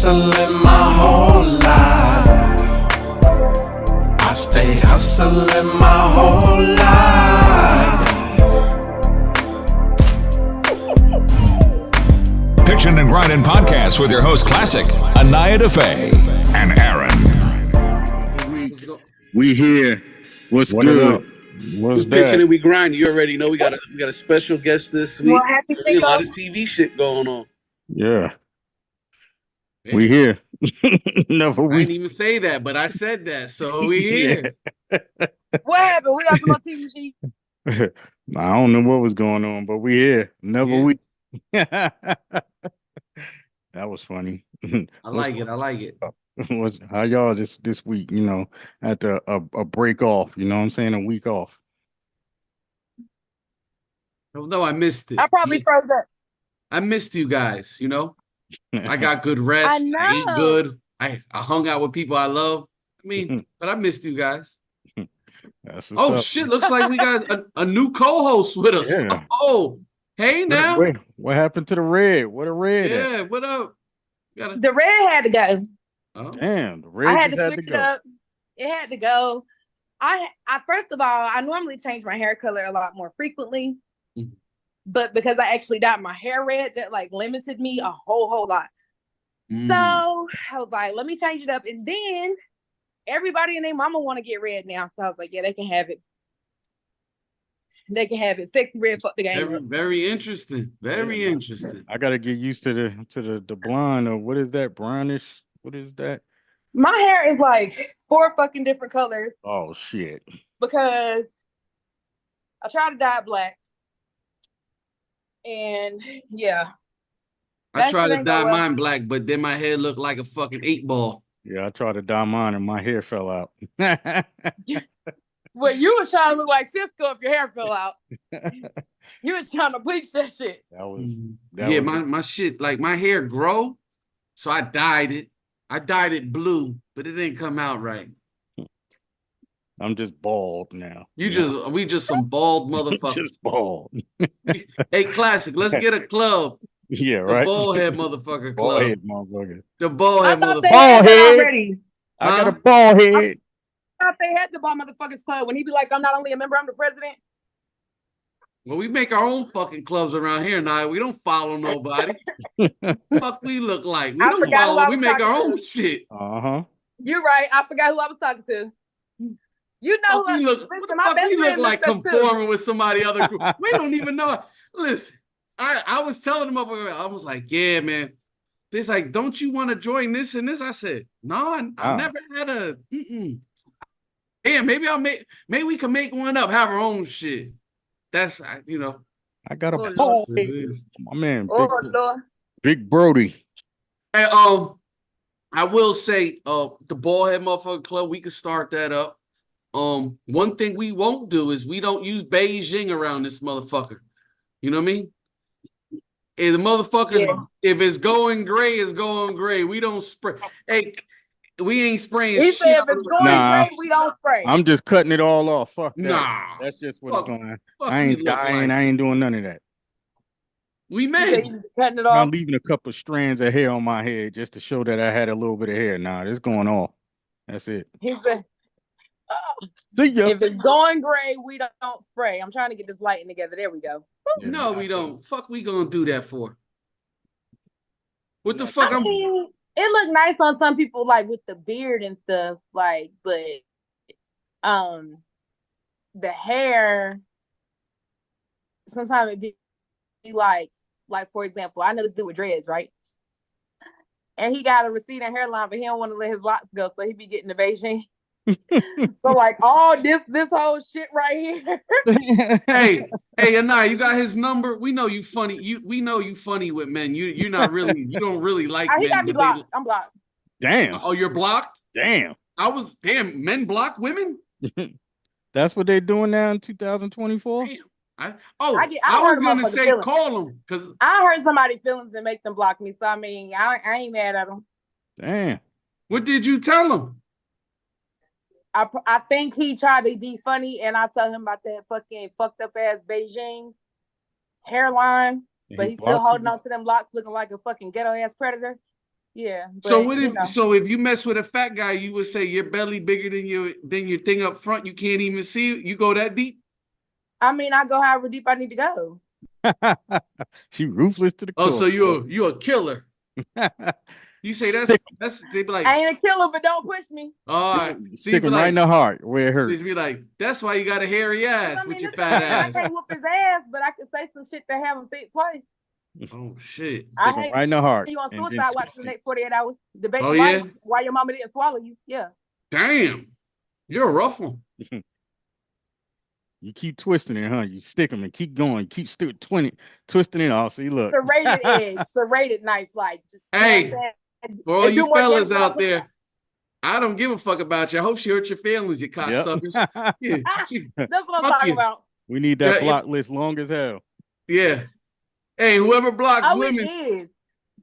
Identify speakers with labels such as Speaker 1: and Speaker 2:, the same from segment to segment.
Speaker 1: hustling my whole life. I stay hustling my whole life.
Speaker 2: Pitchin Grindin podcast with your host Klassik Anya Daffe and Aaron.
Speaker 3: We here. What's
Speaker 4: What
Speaker 3: good?
Speaker 4: What's
Speaker 5: We pitching
Speaker 4: that?
Speaker 5: and we grind. You already know we got a special guest this week.
Speaker 6: Well, happy
Speaker 5: A lot of TV shit going on.
Speaker 4: Yeah,
Speaker 5: Man,
Speaker 4: we here. Never
Speaker 5: I
Speaker 4: we.
Speaker 5: didn't even say that, but I said that, so we here.
Speaker 6: What happened? We got some more TV sheets.
Speaker 4: I don't know what was going on, but we here. Never
Speaker 5: Yeah.
Speaker 4: we. That was funny.
Speaker 5: I like it.
Speaker 4: How y'all this week? You know, after a break off. You know what I'm saying? A week off.
Speaker 5: No, I missed it.
Speaker 6: I probably froze up.
Speaker 5: I missed you guys. You know, I got good rest.
Speaker 6: I
Speaker 5: I ate
Speaker 6: know.
Speaker 5: good. I hung out with people I love. I mean, but I missed you guys.
Speaker 4: That's what's
Speaker 5: Oh
Speaker 4: up.
Speaker 5: shit! Looks like we got a new co-host with us.
Speaker 4: Yeah.
Speaker 5: Oh, hey now.
Speaker 4: Wait, what happened to the red? What a red? At?
Speaker 5: Yeah, what up?
Speaker 6: The red had to go.
Speaker 5: Oh.
Speaker 4: Damn, the red
Speaker 6: I had
Speaker 4: just
Speaker 6: to
Speaker 4: had
Speaker 6: switch
Speaker 4: to
Speaker 6: it
Speaker 4: go.
Speaker 6: up. It had to go. I first of all, I normally change my hair color a lot more frequently,
Speaker 5: Mhm.
Speaker 6: but because I actually dyed my hair red, that like limited me a whole lot.
Speaker 5: Mm.
Speaker 6: So I was like, let me change it up, and then everybody and their mama want to get red now. So I was like, yeah, they can have it. They can have it. Sexy red, fuck the game
Speaker 5: Very,
Speaker 6: up.
Speaker 5: very interesting. Very interesting.
Speaker 4: I gotta get used to the blonde or what is that brownish? What is that?
Speaker 6: My hair is like 4 fucking different colors
Speaker 4: Oh shit!
Speaker 6: because I tried to dye it black, and yeah,
Speaker 5: I
Speaker 6: That
Speaker 5: tried
Speaker 6: shit
Speaker 5: to
Speaker 6: ain't
Speaker 5: dye
Speaker 6: go well.
Speaker 5: mine black, but then my hair looked like a fucking 8-ball.
Speaker 4: Yeah, I tried to dye mine and my hair fell out.
Speaker 6: well, you was trying to look like Cisco if your hair fell out. You was trying to bleach that shit.
Speaker 4: That was
Speaker 5: Yeah, my shit, like my hair grow, so I dyed it. I dyed it blue, but it didn't come out right.
Speaker 4: I'm just bald now.
Speaker 5: We just some bald motherfuckers.
Speaker 4: Just bald.
Speaker 5: Hey, Klassik, let's get a club.
Speaker 4: Yeah,
Speaker 5: The
Speaker 4: right.
Speaker 5: bald head motherfucker
Speaker 4: Bald
Speaker 5: club.
Speaker 4: head, motherfucker.
Speaker 5: The bald
Speaker 6: I
Speaker 5: head
Speaker 6: thought they
Speaker 5: motherfucker.
Speaker 6: had
Speaker 4: Bald
Speaker 6: that
Speaker 4: head.
Speaker 6: already.
Speaker 4: I got
Speaker 5: Huh?
Speaker 4: a bald head.
Speaker 6: I thought they had the Ball Motherfuckers Club when he be like, I'm not only a member, I'm the president.
Speaker 5: Well, we make our own fucking clubs around here now. We don't follow nobody. Fuck we look like. We
Speaker 6: I
Speaker 5: don't
Speaker 6: forgot who
Speaker 5: follow.
Speaker 6: I
Speaker 5: We
Speaker 6: was
Speaker 5: make our
Speaker 6: talking
Speaker 5: own
Speaker 6: to.
Speaker 5: shit.
Speaker 4: Uh-huh.
Speaker 6: You're right. I forgot who I was talking to. You know
Speaker 5: Fuck we
Speaker 6: what?
Speaker 5: look, what the
Speaker 6: Listen, my
Speaker 5: fuck
Speaker 6: best
Speaker 5: we look
Speaker 6: friend
Speaker 5: like
Speaker 6: messed up too.
Speaker 5: conforming with somebody other group? We don't even know. Listen, I was telling them, I was like, yeah, man. They're like, don't you want to join this and this? I said, no, I never had a. Yeah, maybe we can make one up, have our own shit. That's you know.
Speaker 4: I got a
Speaker 6: Oh,
Speaker 4: bald
Speaker 5: Lord.
Speaker 4: head. My man,
Speaker 6: Oh, Lord.
Speaker 4: Big Brody.
Speaker 5: And, I will say, the bald head motherfucker club, we can start that up. One thing we won't do is we don't use Beijing around this motherfucker. You know what I mean? If the motherfuckers,
Speaker 6: Yeah.
Speaker 5: if it's going gray, it's going gray. We don't spray. Hey, we ain't spraying
Speaker 6: He
Speaker 5: shit.
Speaker 6: said if it's going
Speaker 4: Nah.
Speaker 6: straight, we don't spray.
Speaker 4: I'm just cutting it all off. Fuck that.
Speaker 5: Nah.
Speaker 4: That's just what
Speaker 5: Fuck-
Speaker 4: it's going.
Speaker 5: fuck
Speaker 4: I
Speaker 5: we
Speaker 4: ain't
Speaker 5: look
Speaker 4: dying.
Speaker 5: like.
Speaker 4: I ain't doing none of that.
Speaker 5: We
Speaker 6: He said
Speaker 5: men.
Speaker 6: he's cutting it
Speaker 4: I'm
Speaker 6: off.
Speaker 4: leaving a couple strands of hair on my head just to show that I had a little bit of hair. Nah, it's going off. That's it.
Speaker 6: He said,
Speaker 4: See ya.
Speaker 6: if it's going gray, we don't spray. I'm trying to get this lighting together. There we go.
Speaker 4: Yeah,
Speaker 5: No, we don't. Fuck, we gonna do that for? What the fuck?
Speaker 6: I mean, it looked nice on some people, like with the beard and stuff, like, but the hair, sometimes it be like for example, I know this dude with dreads, right? And he got a receding hairline, but he don't want to let his locks go, so he be getting the Beijing. So like all this whole shit right here.
Speaker 5: Hey, Anai, you got his number? We know you funny. We know you funny with men. You're not really. You don't really like
Speaker 6: He
Speaker 5: men.
Speaker 6: got me
Speaker 5: but they-
Speaker 6: blocked. I'm blocked.
Speaker 4: Damn.
Speaker 5: Oh, you're blocked?
Speaker 4: Damn.
Speaker 5: Damn, men block women?
Speaker 4: That's what they're doing now in 2024.
Speaker 5: Damn.
Speaker 6: I
Speaker 5: was
Speaker 6: hurt
Speaker 5: gonna
Speaker 6: motherfuckers'
Speaker 5: say
Speaker 6: feelings.
Speaker 5: call them because
Speaker 6: I hurt somebody's feelings and make them block me. So I mean, I ain't mad at them.
Speaker 4: Damn.
Speaker 5: what did you tell him?
Speaker 6: I think he tried to be funny, and I told him about that fucking fucked up ass Beijing hairline, but he's still holding on to them locks, looking like a fucking ghetto ass predator. Yeah. But,
Speaker 5: So what if so if you mess with a fat guy, you would say your belly bigger than your thing up front, you can't even see it? You go that deep?
Speaker 6: I mean, I go however deep I need to go.
Speaker 4: She ruthless to the core.
Speaker 5: Oh, so you're a killer. You say that's they be like,
Speaker 6: I ain't a killer, but don't push me.
Speaker 5: all right.
Speaker 4: Stick him right in the heart where it hurts.
Speaker 5: Just be like, that's why you got a hairy ass with your fat ass.
Speaker 6: I can't whoop his ass, but I can say some shit to have him think twice.
Speaker 5: Oh shit!
Speaker 6: I
Speaker 4: Stick him right in the heart.
Speaker 6: You on suicide watch for the next 48 hours? Debate why your mama didn't swallow you. Yeah.
Speaker 5: Damn, you're a rough one.
Speaker 4: You keep twisting it, huh? You stick them and keep going. Keep twisting it off. So you look.
Speaker 6: Serrated edge, serrated knife, like. Just,
Speaker 5: hey, for all you fellas out there, I don't give a fuck about you. I hope she hurt your feelings, you cocksuckers. Yeah,
Speaker 6: that's what I'm talking about.
Speaker 4: We need that block list long as hell.
Speaker 5: Yeah. Hey, whoever blocks women.
Speaker 6: It is.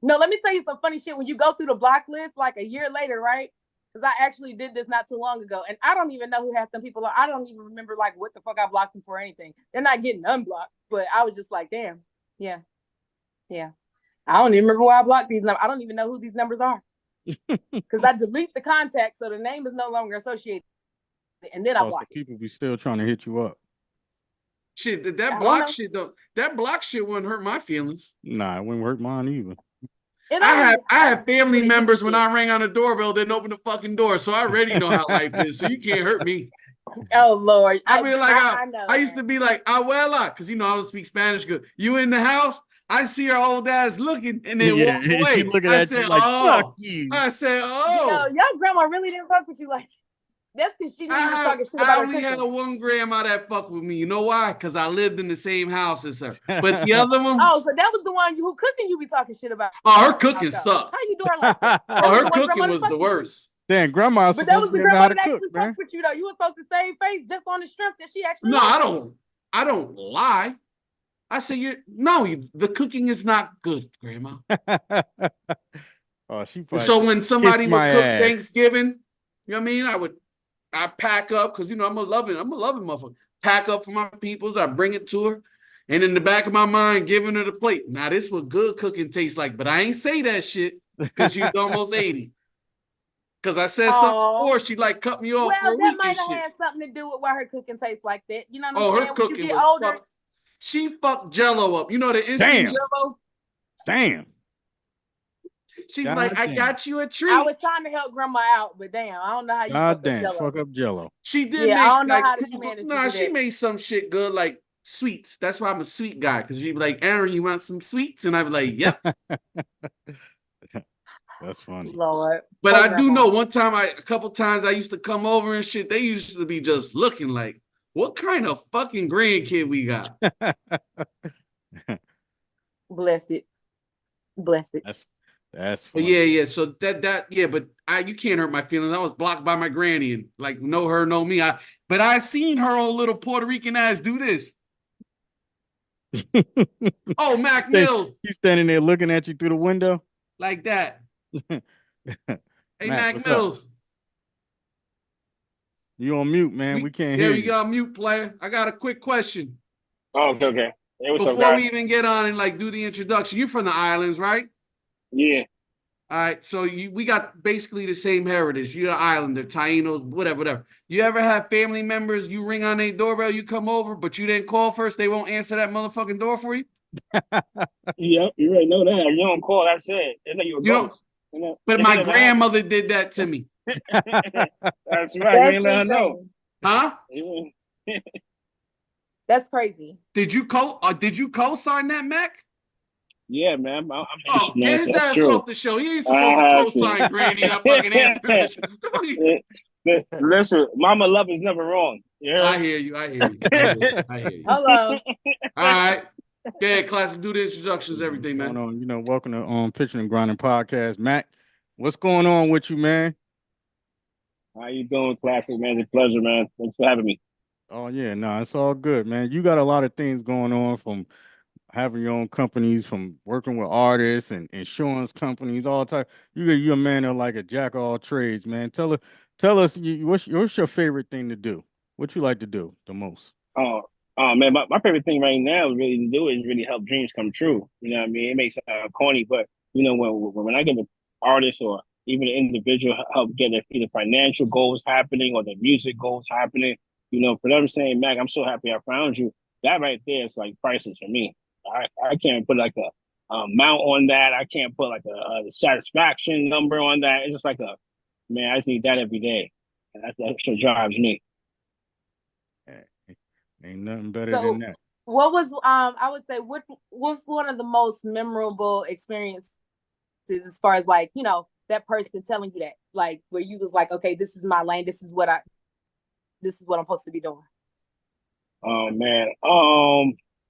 Speaker 6: No, let me tell you some funny shit. When you go through the block list, like a year later, right? Because I actually did this not too long ago, and I don't even know who half them people are. I don't even remember like what the fuck I blocked them for or anything. They're not getting unblocked, but I was just like, damn, yeah. I don't even remember why I blocked these numbers. I don't even know who these numbers are because I delete the contact, so the name is no longer associated, and then I block
Speaker 4: people be still trying to hit you up.
Speaker 5: Shit, that block shit though. That block shit wouldn't hurt my feelings.
Speaker 4: Nah, it wouldn't hurt mine either.
Speaker 5: I have family members when I rang on the doorbell didn't open the fucking door, so I already know how life is. So you can't hurt me.
Speaker 6: Oh Lord,
Speaker 5: I used to be like abuela, because I don't speak Spanish good. You in the house? I see her old ass looking and then walk away.
Speaker 4: She looking at you like, fuck you.
Speaker 5: I said, oh,
Speaker 6: your grandma really didn't fuck with you like. That's because she knew you was talking shit about
Speaker 5: I only had one grandma that fucked with me. You know why? Because I lived in the same house as her. But the other one.
Speaker 6: Oh, so that was the one who cooking you be talking shit about.
Speaker 5: Oh, her cooking sucked.
Speaker 6: How you doing like that?
Speaker 5: Her cooking was the worst.
Speaker 4: Damn, grandma's
Speaker 6: but that was the grandma that actually fucked with you though. You were supposed to save face just on the strength that she actually.
Speaker 5: No, I don't lie. I say the cooking is not good, grandma.
Speaker 4: Oh, she.
Speaker 5: So when somebody would cook Thanksgiving, you know what I mean? I pack up because I'm a loving motherfucker. Pack up for my peoples. I bring it to her, and in the back of my mind, giving her the plate. Now this what good cooking tastes like, but I ain't say that shit because she's almost 80. Because I said something before, she like cut me off.
Speaker 6: Well, that might have had something to do with why her cooking tastes like that. You know what I'm saying?
Speaker 5: Her cooking was older. She fucked Jello up. You know the instant Jello.
Speaker 4: Damn.
Speaker 5: She's like, I got you a treat.
Speaker 6: I was trying to help grandma out, but damn, I don't know how you
Speaker 4: fuck up Jello.
Speaker 5: She did
Speaker 6: I don't know how to manage.
Speaker 5: No, she made some shit good, like sweets. That's why I'm a sweet guy, because she'd be like, Aaron, you want some sweets? And I'd be like, yep.
Speaker 4: That's funny.
Speaker 6: Lord.
Speaker 5: But I do know a couple times I used to come over and shit, they used to be just looking like, what kind of fucking grandkid we got?
Speaker 6: Bless it.
Speaker 5: That's funny. Yeah. So but you can't hurt my feelings. I was blocked by my granny and like know her, know me. But I seen her old little Puerto Rican ass do this. Oh, Mac Mills.
Speaker 4: He's standing there looking at you through the window.
Speaker 5: Like that. Hey, Mac Mills.
Speaker 4: Up? You on mute, man. We can't hear you.
Speaker 5: Yeah, you got mute, player. I got a quick question.
Speaker 7: Oh, okay. Hey,
Speaker 5: before we even get on and like do the introduction, you're from the islands, right?
Speaker 7: Yeah.
Speaker 5: All right. So we got basically the same heritage. You're an islander, Tainos, whatever. You ever have family members, you ring on their doorbell, you come over, but you didn't call first, they won't answer that motherfucking door for you?
Speaker 7: Yep, you already know that. You don't call, that's it. It's like you're a ghost.
Speaker 5: But my grandmother did that to me.
Speaker 7: That's right. You let her know.
Speaker 5: Huh?
Speaker 6: That's crazy.
Speaker 5: Did you co-sign that, Mac?
Speaker 7: Yeah, man.
Speaker 5: Get his ass off the show. He ain't supposed to co-sign Granny. I'm fucking answering.
Speaker 7: Listen, mama love is never wrong.
Speaker 5: Yeah. I hear you.
Speaker 6: Hello.
Speaker 5: All right. Yeah, Klassik, do the introductions, everything, man.
Speaker 4: Welcome to Pitchin Grindin podcast. Mac, what's going on with you, man?
Speaker 7: How you doing, Klassik, man? It's a pleasure, man. Thanks for having me.
Speaker 4: Oh, yeah. No, it's all good, man. You got a lot of things going on, from having your own companies, from working with artists and insurance companies, all type. You're a man of like a jack of all trades, man. Tell us what's your favorite thing to do? What you like to do the most?
Speaker 7: Oh man, my favorite thing right now really to do is really help dreams come true. You know what I mean? It may sound corny, but when I give artist or even an individual help get their either financial goals happening or their music goals happening. You know, for them saying, Mac, I'm so happy I found you. That right there is like priceless for me. I can't put like a amount on that. I can't put like a satisfaction number on that. It's just like man, I just need that every day. And that's what drives me.
Speaker 4: Ain't nothing better
Speaker 6: So
Speaker 4: than that.
Speaker 6: what was I would say what was one of the most memorable experiences as far as like, you know, that person telling you that, like where you was like, okay, this is my lane, this is what I'm supposed to be doing?
Speaker 7: Oh man,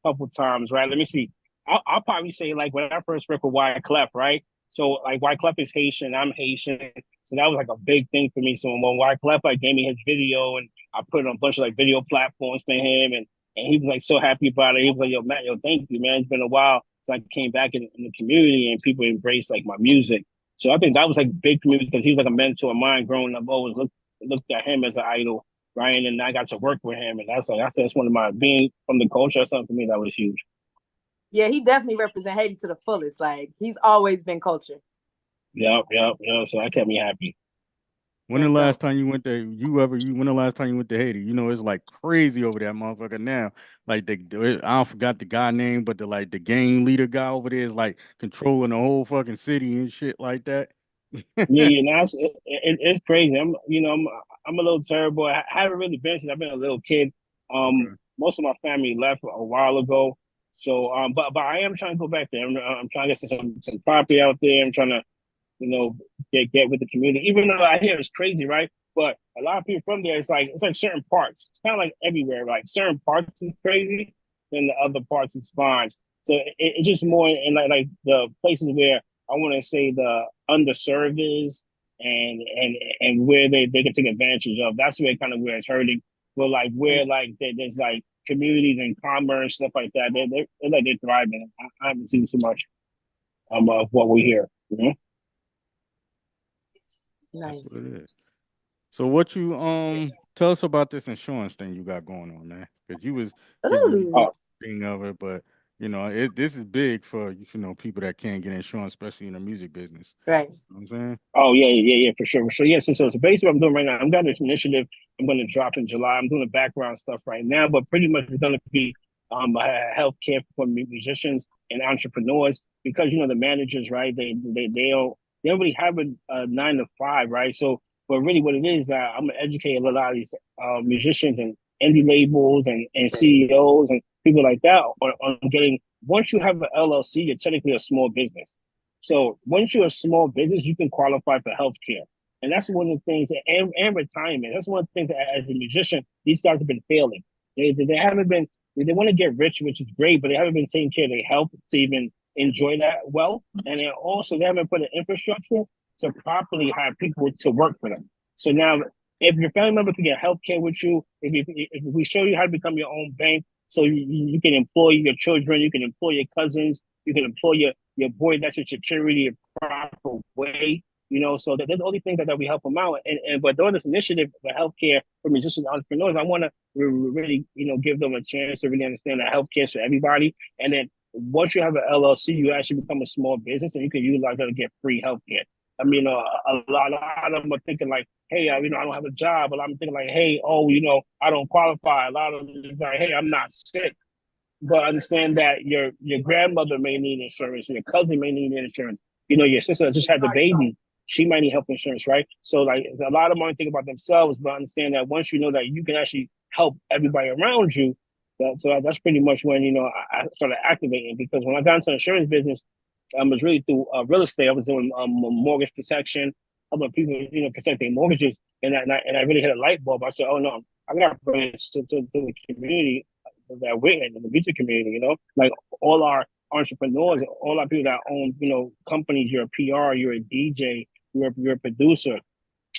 Speaker 7: couple times, right? Let me see. I'll probably say like when I first worked with Wyclef, right? So like Wyclef is Haitian, I'm Haitian, so that was like a big thing for me. So when Wyclef like gave me his video and I put it on a bunch of like video platforms for him, and he was like so happy about it. He was like, "Yo, Matt, yo, thank you, man. It's been a while since I came back in the community and people embraced like my music." So I think that was like big for me because he was like a mentor of mine growing up. Always looked at him as an idol, right? And I got to work with him, and that's one of my being from the culture. Something for me that was huge.
Speaker 6: Yeah, he definitely represent Haiti to the fullest. Like he's always been culture.
Speaker 7: Yep. So that kept me happy.
Speaker 4: When the last time you went to when the last time you went to Haiti? You know, it's like crazy over that motherfucker now. Like I forgot the guy name, but the gang leader guy over there is like controlling the whole fucking city and shit like that.
Speaker 7: Yeah. Now it's crazy. I'm a little terrible. I haven't really been since I've been a little kid.
Speaker 4: Okay.
Speaker 7: Most of my family left a while ago. So but I am trying to go back there. I'm trying to get some property out there. I'm trying to get with the community. Even though I hear it's crazy, right? But a lot of people from there, it's like certain parts. It's kind of like everywhere. Like certain parts is crazy, then the other parts is fine. So it's just more in like the places where I want to say the underserved is, and where they can take advantage of. That's where where it's hurting. But like where like there's like communities and commerce stuff like that, they're thriving. I haven't seen too much of what we hear. You know?
Speaker 6: Nice.
Speaker 4: That's what it is. So what you tell us about this insurance thing you got going on, man? Because you was giving me
Speaker 6: Ooh.
Speaker 4: thing of it, but you know, this is big for people that can't get insurance, especially in the music business.
Speaker 6: Right.
Speaker 4: You know what I'm saying?
Speaker 7: Oh yeah, for sure. So yeah, so basically what I'm doing right now, I've got this initiative I'm going to drop in July. I'm doing the background stuff right now, but pretty much it's going to be healthcare for musicians and entrepreneurs because the managers, right? They don't really have a 9 to 5, right? So, but really what it is that I'm gonna educate a lot of these musicians and indie labels and CEOs and people like that on getting. Once you have an LLC, you're technically a small business. So once you're a small business, you can qualify for healthcare. And that's one of the things, and retirement. That's one of the things that as a musician, these guys have been failing. They haven't been, they want to get rich, which is great, but they haven't been taking care of their health to even enjoy that well. And then also, they haven't put an infrastructure to properly have people to work for them. So now, if your family member can get healthcare with you, if we show you how to become your own bank, so you can employ your children, you can employ your cousins, you can employ your boy that's your security a proper way, so there's all these things that we help them out. And but doing this initiative for healthcare for musicians and entrepreneurs, I want to really, give them a chance to really understand that healthcare is for everybody. And then once you have an LLC, you actually become a small business and you can utilize that to get free healthcare. I mean, a lot of them are thinking like, hey, I don't have a job. But I'm thinking like, hey, I don't qualify. A lot of them is like, hey, I'm not sick. But understand that your grandmother may need insurance, your cousin may need insurance. Your sister just had the baby, she might need health insurance, right? So like a lot of them only think about themselves, but understand that once you know that you can actually help everybody around you, that's pretty much when I started activating. Because when I got into the insurance business, I was really through real estate. I was doing mortgage protection, helping people protect their mortgages, and I really hit a light bulb. I said, oh no, I got to bring this to the community that we're in the music community, like all our entrepreneurs, all our people that own, companies. You're a PR, you're a DJ, you're a producer,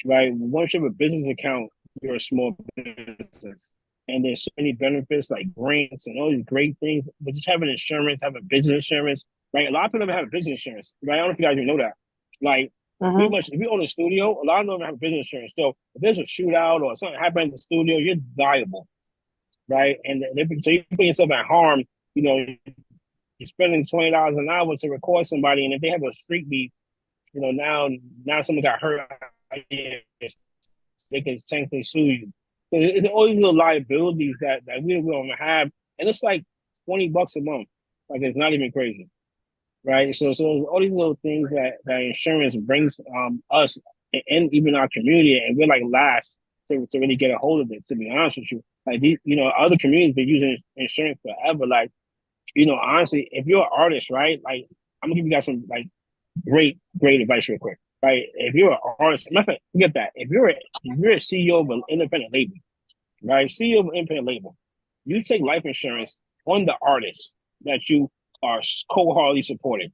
Speaker 7: right? Once you have a business account, you're a small business. And there's so many benefits like grants and all these great things, but just having insurance, having business insurance, right? A lot of people never have business insurance, right? I don't know if you guys even know that. Like, pretty much, if you own a studio, a lot of them have business insurance. So if there's a shootout or something happens in the studio, you're liable, right? And so you put yourself at harm. You're spending $20 an hour to record somebody, and if they have a street beef, Now someone got hurt. They can technically sue you. So it's all these little liabilities that we don't have, and it's like $20 a month. Like it's not even crazy, right? So all these little things that insurance brings us and even our community, and we're like last to really get a hold of it. To be honest with you, like these, other communities been using insurance forever. Like, honestly, if you're an artist, right? Like, I'm gonna give you guys some like great advice real quick, right? If you're an artist, matter of fact, forget that. If you're a CEO of an independent label, right? CEO of an independent label, you take life insurance on the artist that you are cold-heartedly supporting.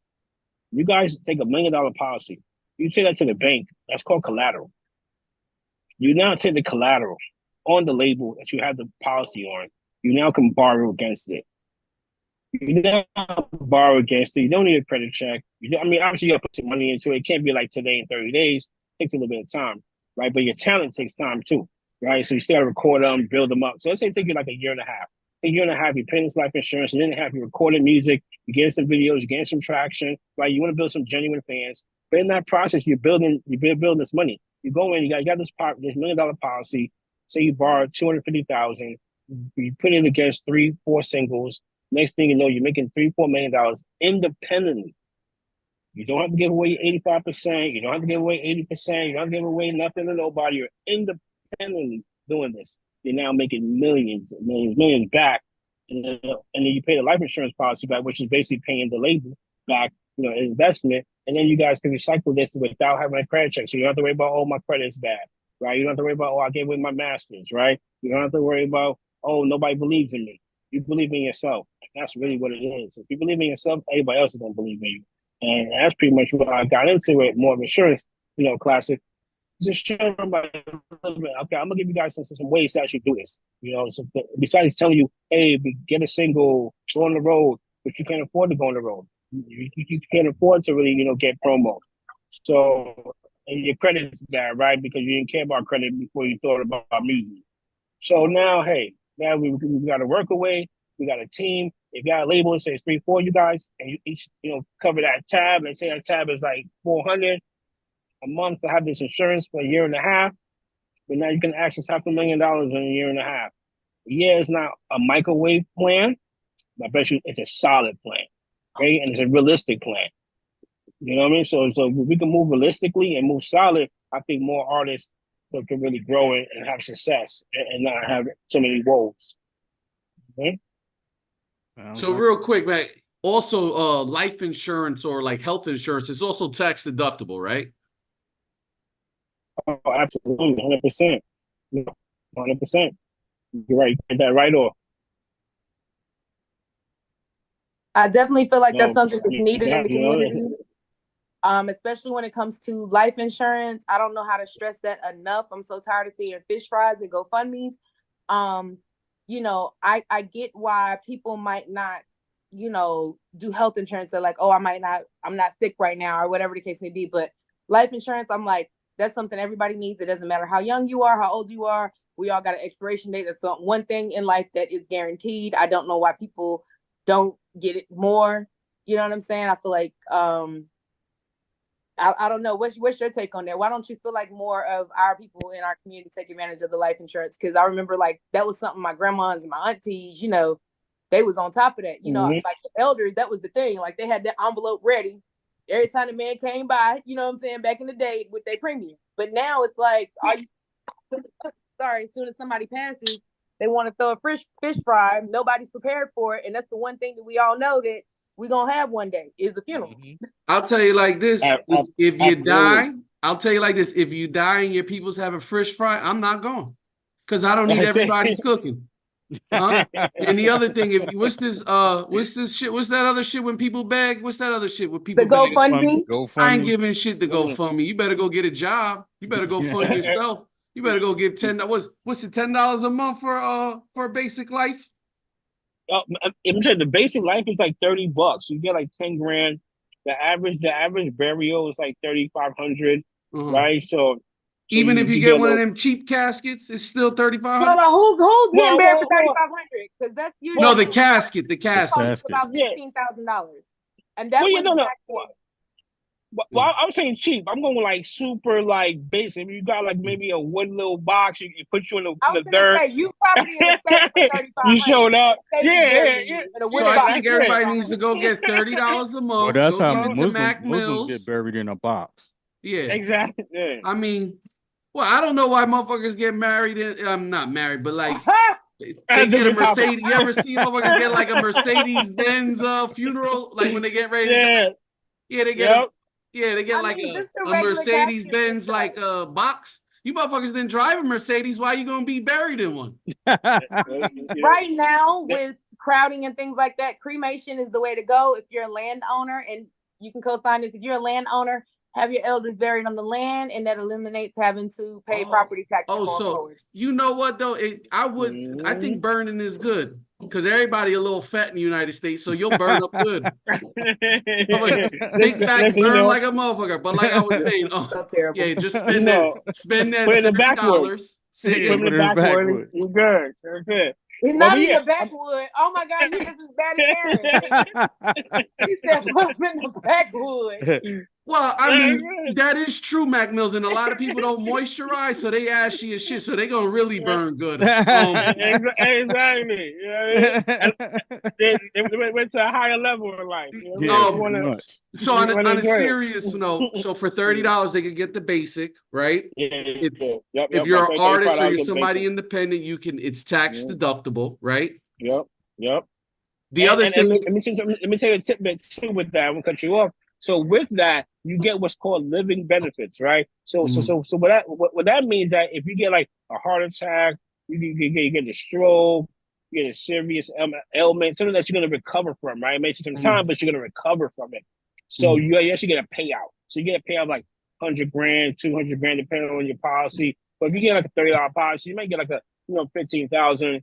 Speaker 7: You guys take $1 million policy. You take that to the bank. That's called collateral. You now take the collateral on the label that you have the policy on. You now can borrow against it. You now borrow against it. You don't need a credit check. Obviously, you got to put some money into it. It can't be like today in 30 days. It takes a little bit of time, right? But your talent takes time too, right? So you still got to record them, build them up. So let's say it takes you like a year and a half. A year and a half, you're paying this life insurance, and then you have you recording music, you getting some videos, you getting some traction, right? You want to build some genuine fans. But in that process, you're building this money. You go in, you got this $1 million policy. Say you borrowed $250,000, you put it against 3-4 singles. Next thing you know, you're making $3-4 million independently. You don't have to give away 85%. You don't have to give away 80%. You don't have to give away nothing to nobody. You're independently doing this. You're now making millions back. And then you pay the life insurance policy back, which is basically paying the label back, investment. And then you guys can recycle this without having a credit check. So you don't have to worry about, oh, my credit is bad, right? You don't have to worry about, oh, I gave away my master's, right? You don't have to worry about, oh, nobody believes in me. You believe in yourself. That's really what it is. If you believe in yourself, everybody else is going to believe in you. And that's pretty much what I got into it, more of insurance, Klassik. Just share about it a little bit. Okay, I'm going to give you guys some ways to actually do this. So besides telling you, hey, get a single, go on the road, but you can't afford to go on the road. You can't afford to really, get promo. So, and your credit's bad, right? Because you didn't care about credit before you thought about music. So now, hey, now we got to work away. We got a team. If you got a label that says 3-4, you guys, and you each, cover that tab, and say that tab is like $400 a month to have this insurance for a year and a half. But now you can access $500,000 in a year and a half. Yeah, it's not a microwave plan, but I bet you it's a solid plan, right? And it's a realistic plan. You know what I mean? So if we can move realistically and move solid, I think more artists can really grow and have success and not have so many woes. Okay?
Speaker 5: So real quick, man, also life insurance or like health insurance is also tax deductible, right?
Speaker 7: Oh, absolutely, 100%. 100%. You're right. Get that right off.
Speaker 6: I definitely feel like that's something that's needed in the community, especially when it comes to life insurance. I don't know how to stress that enough. I'm so tired of seeing fish fries and GoFundMes. I get why people might not, do health insurance. They're like, oh, I'm not sick right now, or whatever the case may be. But life insurance, I'm like, that's something everybody needs. It doesn't matter how young you are, how old you are. We all got an expiration date. That's one thing in life that is guaranteed. I don't know why people don't get it more. You know what I'm saying? I feel like, I don't know. What's your take on that? Why don't you feel like more of our people in our community take advantage of the life insurance? Because I remember like that was something my grandmas and my aunties, they was on top of that. Like the elders, that was the thing. Like they had that envelope ready. Every time the man came by, you know what I'm saying, back in the day with their premium. But now it's like, as soon as somebody passes, they want to throw a fish fry. Nobody's prepared for it. And that's the one thing that we all know that we're going to have one day is the funeral.
Speaker 5: I'll tell you like this. If you die, I'll tell you like this. If you die and your people's have a fish fry, I'm not going. Because I don't need everybody's cooking. Huh? And the other thing, what's this shit? What's that other shit when people beg? What's that other shit with people?
Speaker 6: The GoFundMe.
Speaker 5: I ain't giving shit to GoFundMe. You better go get a job. You better go fund yourself. You better go give $10. What's it? $10 a month for basic life?
Speaker 7: The basic life is like $30. You get like 10 grand. The average burial is like 3,500, right? So
Speaker 5: even if you get one of them cheap caskets, it's still 3,500.
Speaker 6: No, who's getting buried for 3,500? Because that's usually
Speaker 5: the casket.
Speaker 6: About $15,000, and that
Speaker 7: Well, I'm saying cheap. I'm going like super like basic. You got like maybe a wood little box. It puts you in the dirt.
Speaker 6: Say, you probably in the state for 35.
Speaker 7: You showed up. Yeah.
Speaker 5: So I think everybody needs to go get $30 a month.
Speaker 4: Well, that's how
Speaker 5: go
Speaker 4: Muslims get buried in a box.
Speaker 5: Yeah,
Speaker 7: exactly. Yeah.
Speaker 5: I mean, well, I don't know why motherfuckers get married. I'm not married, but like they get a Mercedes. You ever see motherfuckers get like a Mercedes Benz funeral? Like when they get ready. They get. They get like a Mercedes Benz like a box. You motherfuckers didn't drive a Mercedes. Why are you gonna be buried in one?
Speaker 6: Right now, with crowding and things like that, cremation is the way to go. If you're a landowner, and you can co-sign this, if you're a landowner, have your elders buried on the land, and that eliminates having to pay property taxes.
Speaker 5: Forward. You know what though? I think burning is good. Because everybody a little fat in the United States, so you'll burn up good. Big backs burn like a motherfucker. But like I was saying, just spend that $30.
Speaker 7: Put it in the backwood. You're good. You're good.
Speaker 6: It's not in the backwood. Oh my God, you just as bad as Aaron. He said put them in the backwood.
Speaker 5: Well, I mean, that is true, Mac Mills, and a lot of people don't moisturize, so they ashy as shit, so they gonna really burn good.
Speaker 7: Exactly. They went to a higher level in life.
Speaker 5: So on a serious note, so for $30 they could get the basic, right? If you're an artist or you're somebody independent, it's tax deductible, right?
Speaker 7: Yep.
Speaker 5: The other thing,
Speaker 7: let me tell you a tidbit too with that. I won't cut you off. So with that, you get what's called living benefits, right? So what that means that if you get like a heart attack, you get a stroke, you get a serious ailment, something that you're going to recover from, right? It may take some time, but you're going to recover from it. So you actually get a payout. So you get a payout like $100,000, $200,000, depending on your policy. But if you get like a $30 policy, you might get like a $15,000,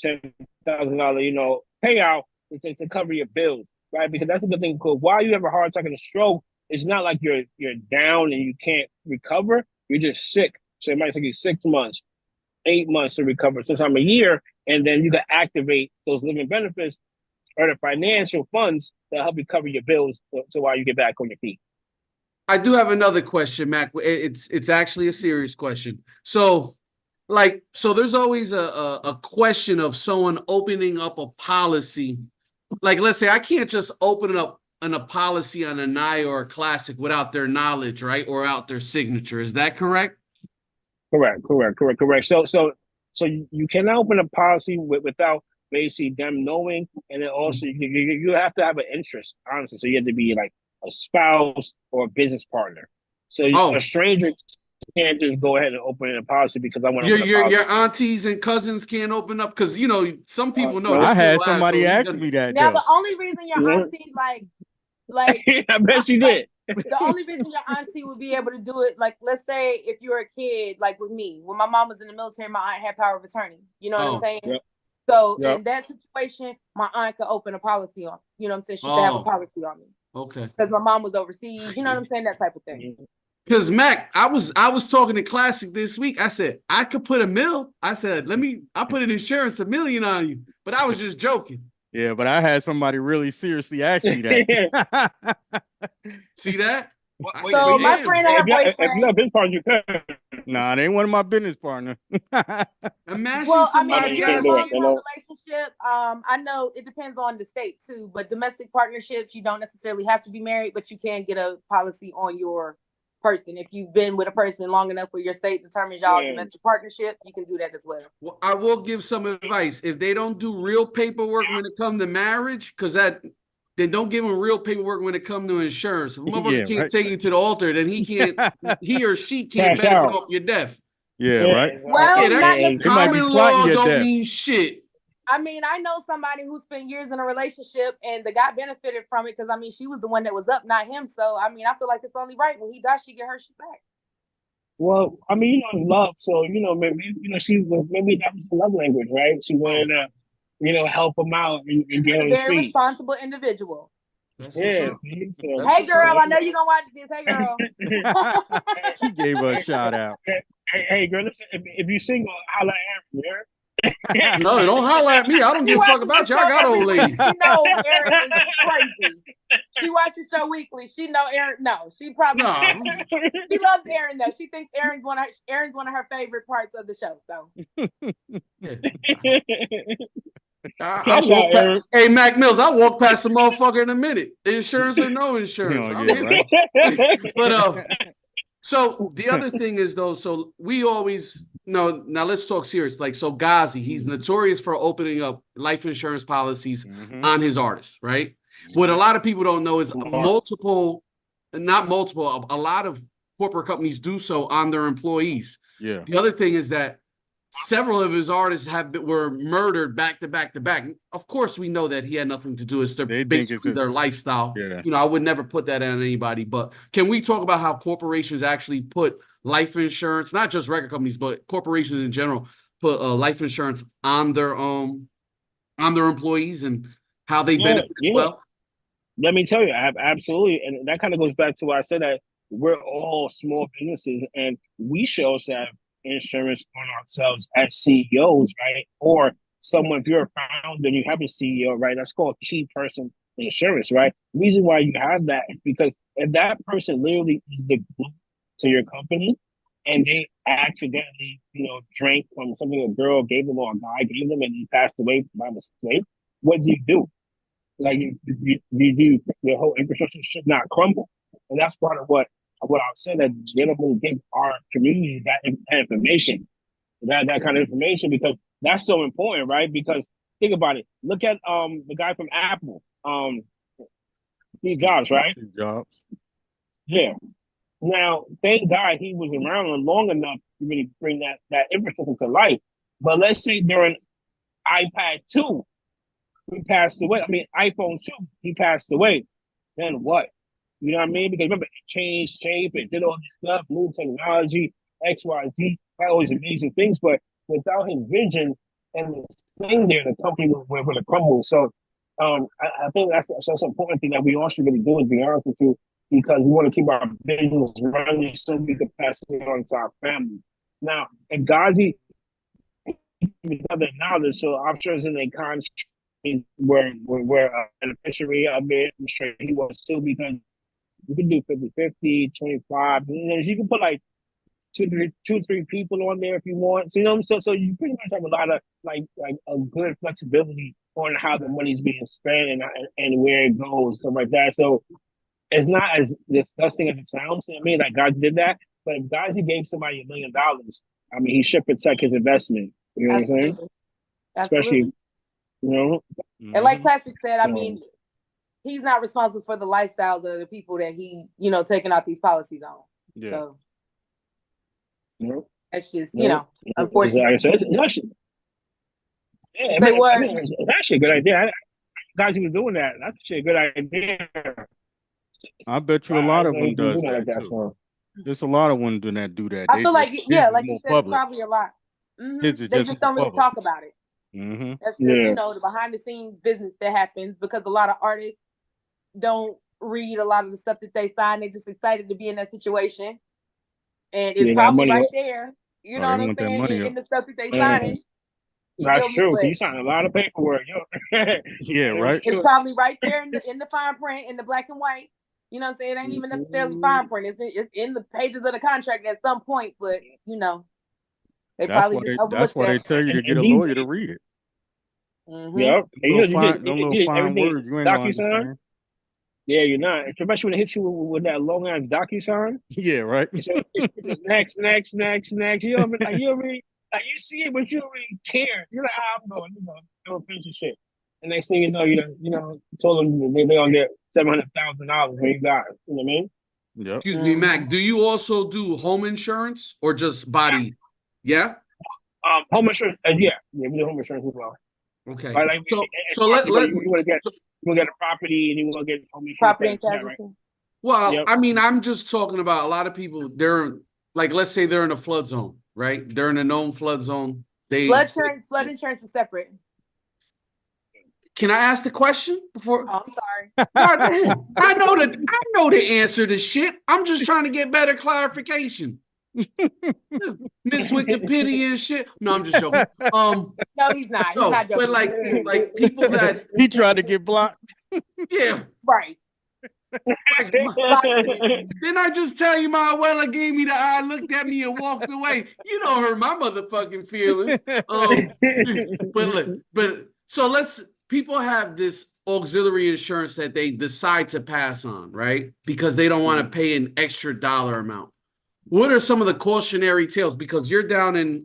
Speaker 7: $10,000, payout to cover your bills. Right, because that's a good thing. Because while you have a heart attack and a stroke, it's not like you're down and you can't recover. You're just sick. So it might take you 6 months, 8 months to recover, sometime a year, and then you can activate those living benefits or the financial funds that help you cover your bills. So while you get back on your feet.
Speaker 5: I do have another question, Mac. It's actually a serious question. So there's always a question of someone opening up a policy. Like, let's say I can't just open up a policy on a Anya or a Klassik without their knowledge, right? Or out their signature. Is that correct?
Speaker 7: Correct. So you cannot open a policy without basically them knowing. And then also you have to have an interest, honestly. So you have to be like a spouse or a business partner. So a stranger can't just go ahead and open a policy because I want to.
Speaker 6: Your
Speaker 5: aunties and cousins can't open up because some people know.
Speaker 4: I had somebody ask me that.
Speaker 6: Now the only reason your auntie like
Speaker 7: I bet you did.
Speaker 6: The only reason your auntie would be able to do it, like let's say if you're a kid, like with me, when my mom was in the military, my aunt had power of attorney. You know what I'm saying?
Speaker 7: Yep.
Speaker 6: So in that situation, my aunt could open a policy on. You know what I'm saying? She could have a policy on me.
Speaker 5: Okay.
Speaker 6: Because my mom was overseas. You know what I'm saying? That type of thing.
Speaker 5: Because Mac, I was talking to Klassik this week. I said I could put $1 million. I said I put an insurance $1 million on you, but I was just joking.
Speaker 4: Yeah, but I had somebody really seriously ask me that.
Speaker 5: See that?
Speaker 6: So my friend and her boyfriend.
Speaker 7: If you're a business partner, you could.
Speaker 4: Nah, they ain't one of my business partner.
Speaker 5: Imagine somebody
Speaker 6: if you're in a long-term relationship, I know it depends on the state too, but domestic partnerships, you don't necessarily have to be married, but you can get a policy on your person. If you've been with a person long enough where your state determines y'all domestic partnership, you can do that as well.
Speaker 5: Well, I will give some advice. If they don't do real paperwork when it comes to marriage, then don't give them real paperwork when it comes to insurance. If a motherfucker can't take you to the altar, then he or she can't benefit off your death.
Speaker 4: Yeah, right.
Speaker 6: Well,
Speaker 5: common law don't mean shit.
Speaker 6: I mean, I know somebody who spent years in a relationship and the guy benefited from it because, I mean, she was the one that was up, not him. So, I mean, I feel like it's only right when he dies, she get her shit back.
Speaker 7: Well, I mean, love. So, maybe, maybe that was the love language, right? She wanted to, help him out and get on his feet.
Speaker 6: Very responsible individual.
Speaker 7: Yes.
Speaker 6: Hey, girl, I know you're going to watch this. Hey, girl.
Speaker 4: She gave her a shout out.
Speaker 7: Hey, girl, listen, if you single, holla at Aaron,
Speaker 5: No, don't holler at me. I don't give a fuck about you. I got old ladies.
Speaker 6: No, Aaron is crazy. She watches the show weekly. She know Aaron. No, she probably she loves Aaron though. She thinks Aaron's one of her favorite parts of the show. So
Speaker 5: I walk past, hey, Mac Mills, I walk past the motherfucker in a minute. Insurance or no insurance. But so the other thing is though, so we always now let's talk serious. Like, so Ghazi, he's notorious for opening up life insurance policies on his artists, right? What a lot of people don't know is a lot of corporate companies do so on their employees.
Speaker 4: Yeah.
Speaker 5: The other thing is that several of his artists were murdered back to back to back. Of course, we know that he had nothing to do. It's basically their lifestyle.
Speaker 4: Yeah.
Speaker 5: You know, I would never put that on anybody. But can we talk about how corporations actually put life insurance, not just record companies, but corporations in general, put life insurance on their employees and how they benefit as well?
Speaker 7: Let me tell you, absolutely. And that kind of goes back to why I said that we're all small businesses and we should also have insurance on ourselves as CEOs, right? Or someone, if you're a founder and you have a CEO, right? That's called key person insurance, right? The reason why you have that is because if that person literally is the glue to your company and they accidentally, drank from something a girl gave them or a guy gave them and he passed away by mistake, what do? Like your whole infrastructure should not crumble, and that's part of what I was saying, that they don't give our community that information, that kind of information, because that's so important, right? Because think about it. Look at the guy from Apple, Steve Jobs, right?
Speaker 4: Steve Jobs.
Speaker 7: Yeah. Now, thank God he was around long enough to really bring that infrastructure to life. But let's say during iPad 2. He passed away. I mean, iPhone 2, he passed away. Then what? You know what I mean? Because remember, it changed shape, it did all this stuff, new technology, X, Y, Z, all these amazing things. But without his vision and this thing there, the company would have crumbled. So I think that's an important thing that we all should really do, is be honest with you, because we want to keep our business running so we can pass it on to our family. Now, if Ghazi have that knowledge, so I'm sure it's in a contract. We're a beneficiary of it. I'm sure he was too, because you can do 50-50, 25. You can put like two, three people on there if you want. So you pretty much have a lot of like a good flexibility on how the money's being spent and where it goes, stuff like that. So it's not as disgusting as it sounds. I mean, like God did that, but if Ghazi gave somebody $1 million, I mean, he should protect his investment. You know what I'm saying? Especially.
Speaker 6: And like Klassik said, I mean, he's not responsible for the lifestyles of the people that he, taking out these policies on. Yeah. So that's just, unfortunately.
Speaker 7: It's actually a good idea. Guys who was doing that, that's actually a good idea.
Speaker 4: I bet you a lot of them does that too. There's a lot of them do that.
Speaker 6: I feel like, like you said, probably a lot. They just don't really talk about it. That's just, the behind the scenes business that happens, because a lot of artists don't read a lot of the stuff that they sign. They're just excited to be in that situation, and it's probably right there. You know what I'm saying? In the stuff that they signing.
Speaker 7: That's true. You sign a lot of paperwork.
Speaker 4: Yeah, right.
Speaker 6: It's probably right there in the fine print, in the black and white. You know what I'm saying? It ain't even necessarily fine print. It's in the pages of the contract at some point, but they
Speaker 4: that's why they tell you to get a lawyer to read it.
Speaker 7: Yep.
Speaker 4: Little fine words you ain't gonna understand.
Speaker 7: Yeah, you're not. Especially when it hits you with that long ass DocuSign.
Speaker 4: Yeah, right.
Speaker 7: So it's next. You don't really, like, you see it, but you don't really care. You're like, I'm going, don't finish your shit. And next thing you know, told them they're gonna get $700,000 when you got it. You know what I mean?
Speaker 4: Yep.
Speaker 5: Excuse me, Mac. Do you also do home insurance or just body? Yeah.
Speaker 7: Home insurance. Yeah, we do home insurance as well.
Speaker 5: Okay.
Speaker 7: Right, like,
Speaker 5: so let
Speaker 7: you want to get a property and you want to get home insurance.
Speaker 6: Property and casualty.
Speaker 5: Right? Well, I mean, I'm just talking about a lot of people. They're like, let's say they're in a flood zone, right? They're in a known flood zone. Flood
Speaker 6: insurance is separate.
Speaker 5: Can I ask the question before?
Speaker 6: Oh, I'm sorry.
Speaker 5: I know the answer to shit. I'm just trying to get better clarification. Miss Wikipedia and shit. No, I'm just joking.
Speaker 6: No, he's not. He's not joking.
Speaker 5: But like people that
Speaker 4: he tried to get blocked.
Speaker 5: Yeah.
Speaker 6: Right.
Speaker 5: Didn't I just tell you my abuela gave me the eye, looked at me, and walked away? You don't hurt my motherfucking feelings. But so people have this auxiliary insurance that they decide to pass on, right? Because they don't want to pay an extra dollar amount. What are some of the cautionary tales? Because are you down in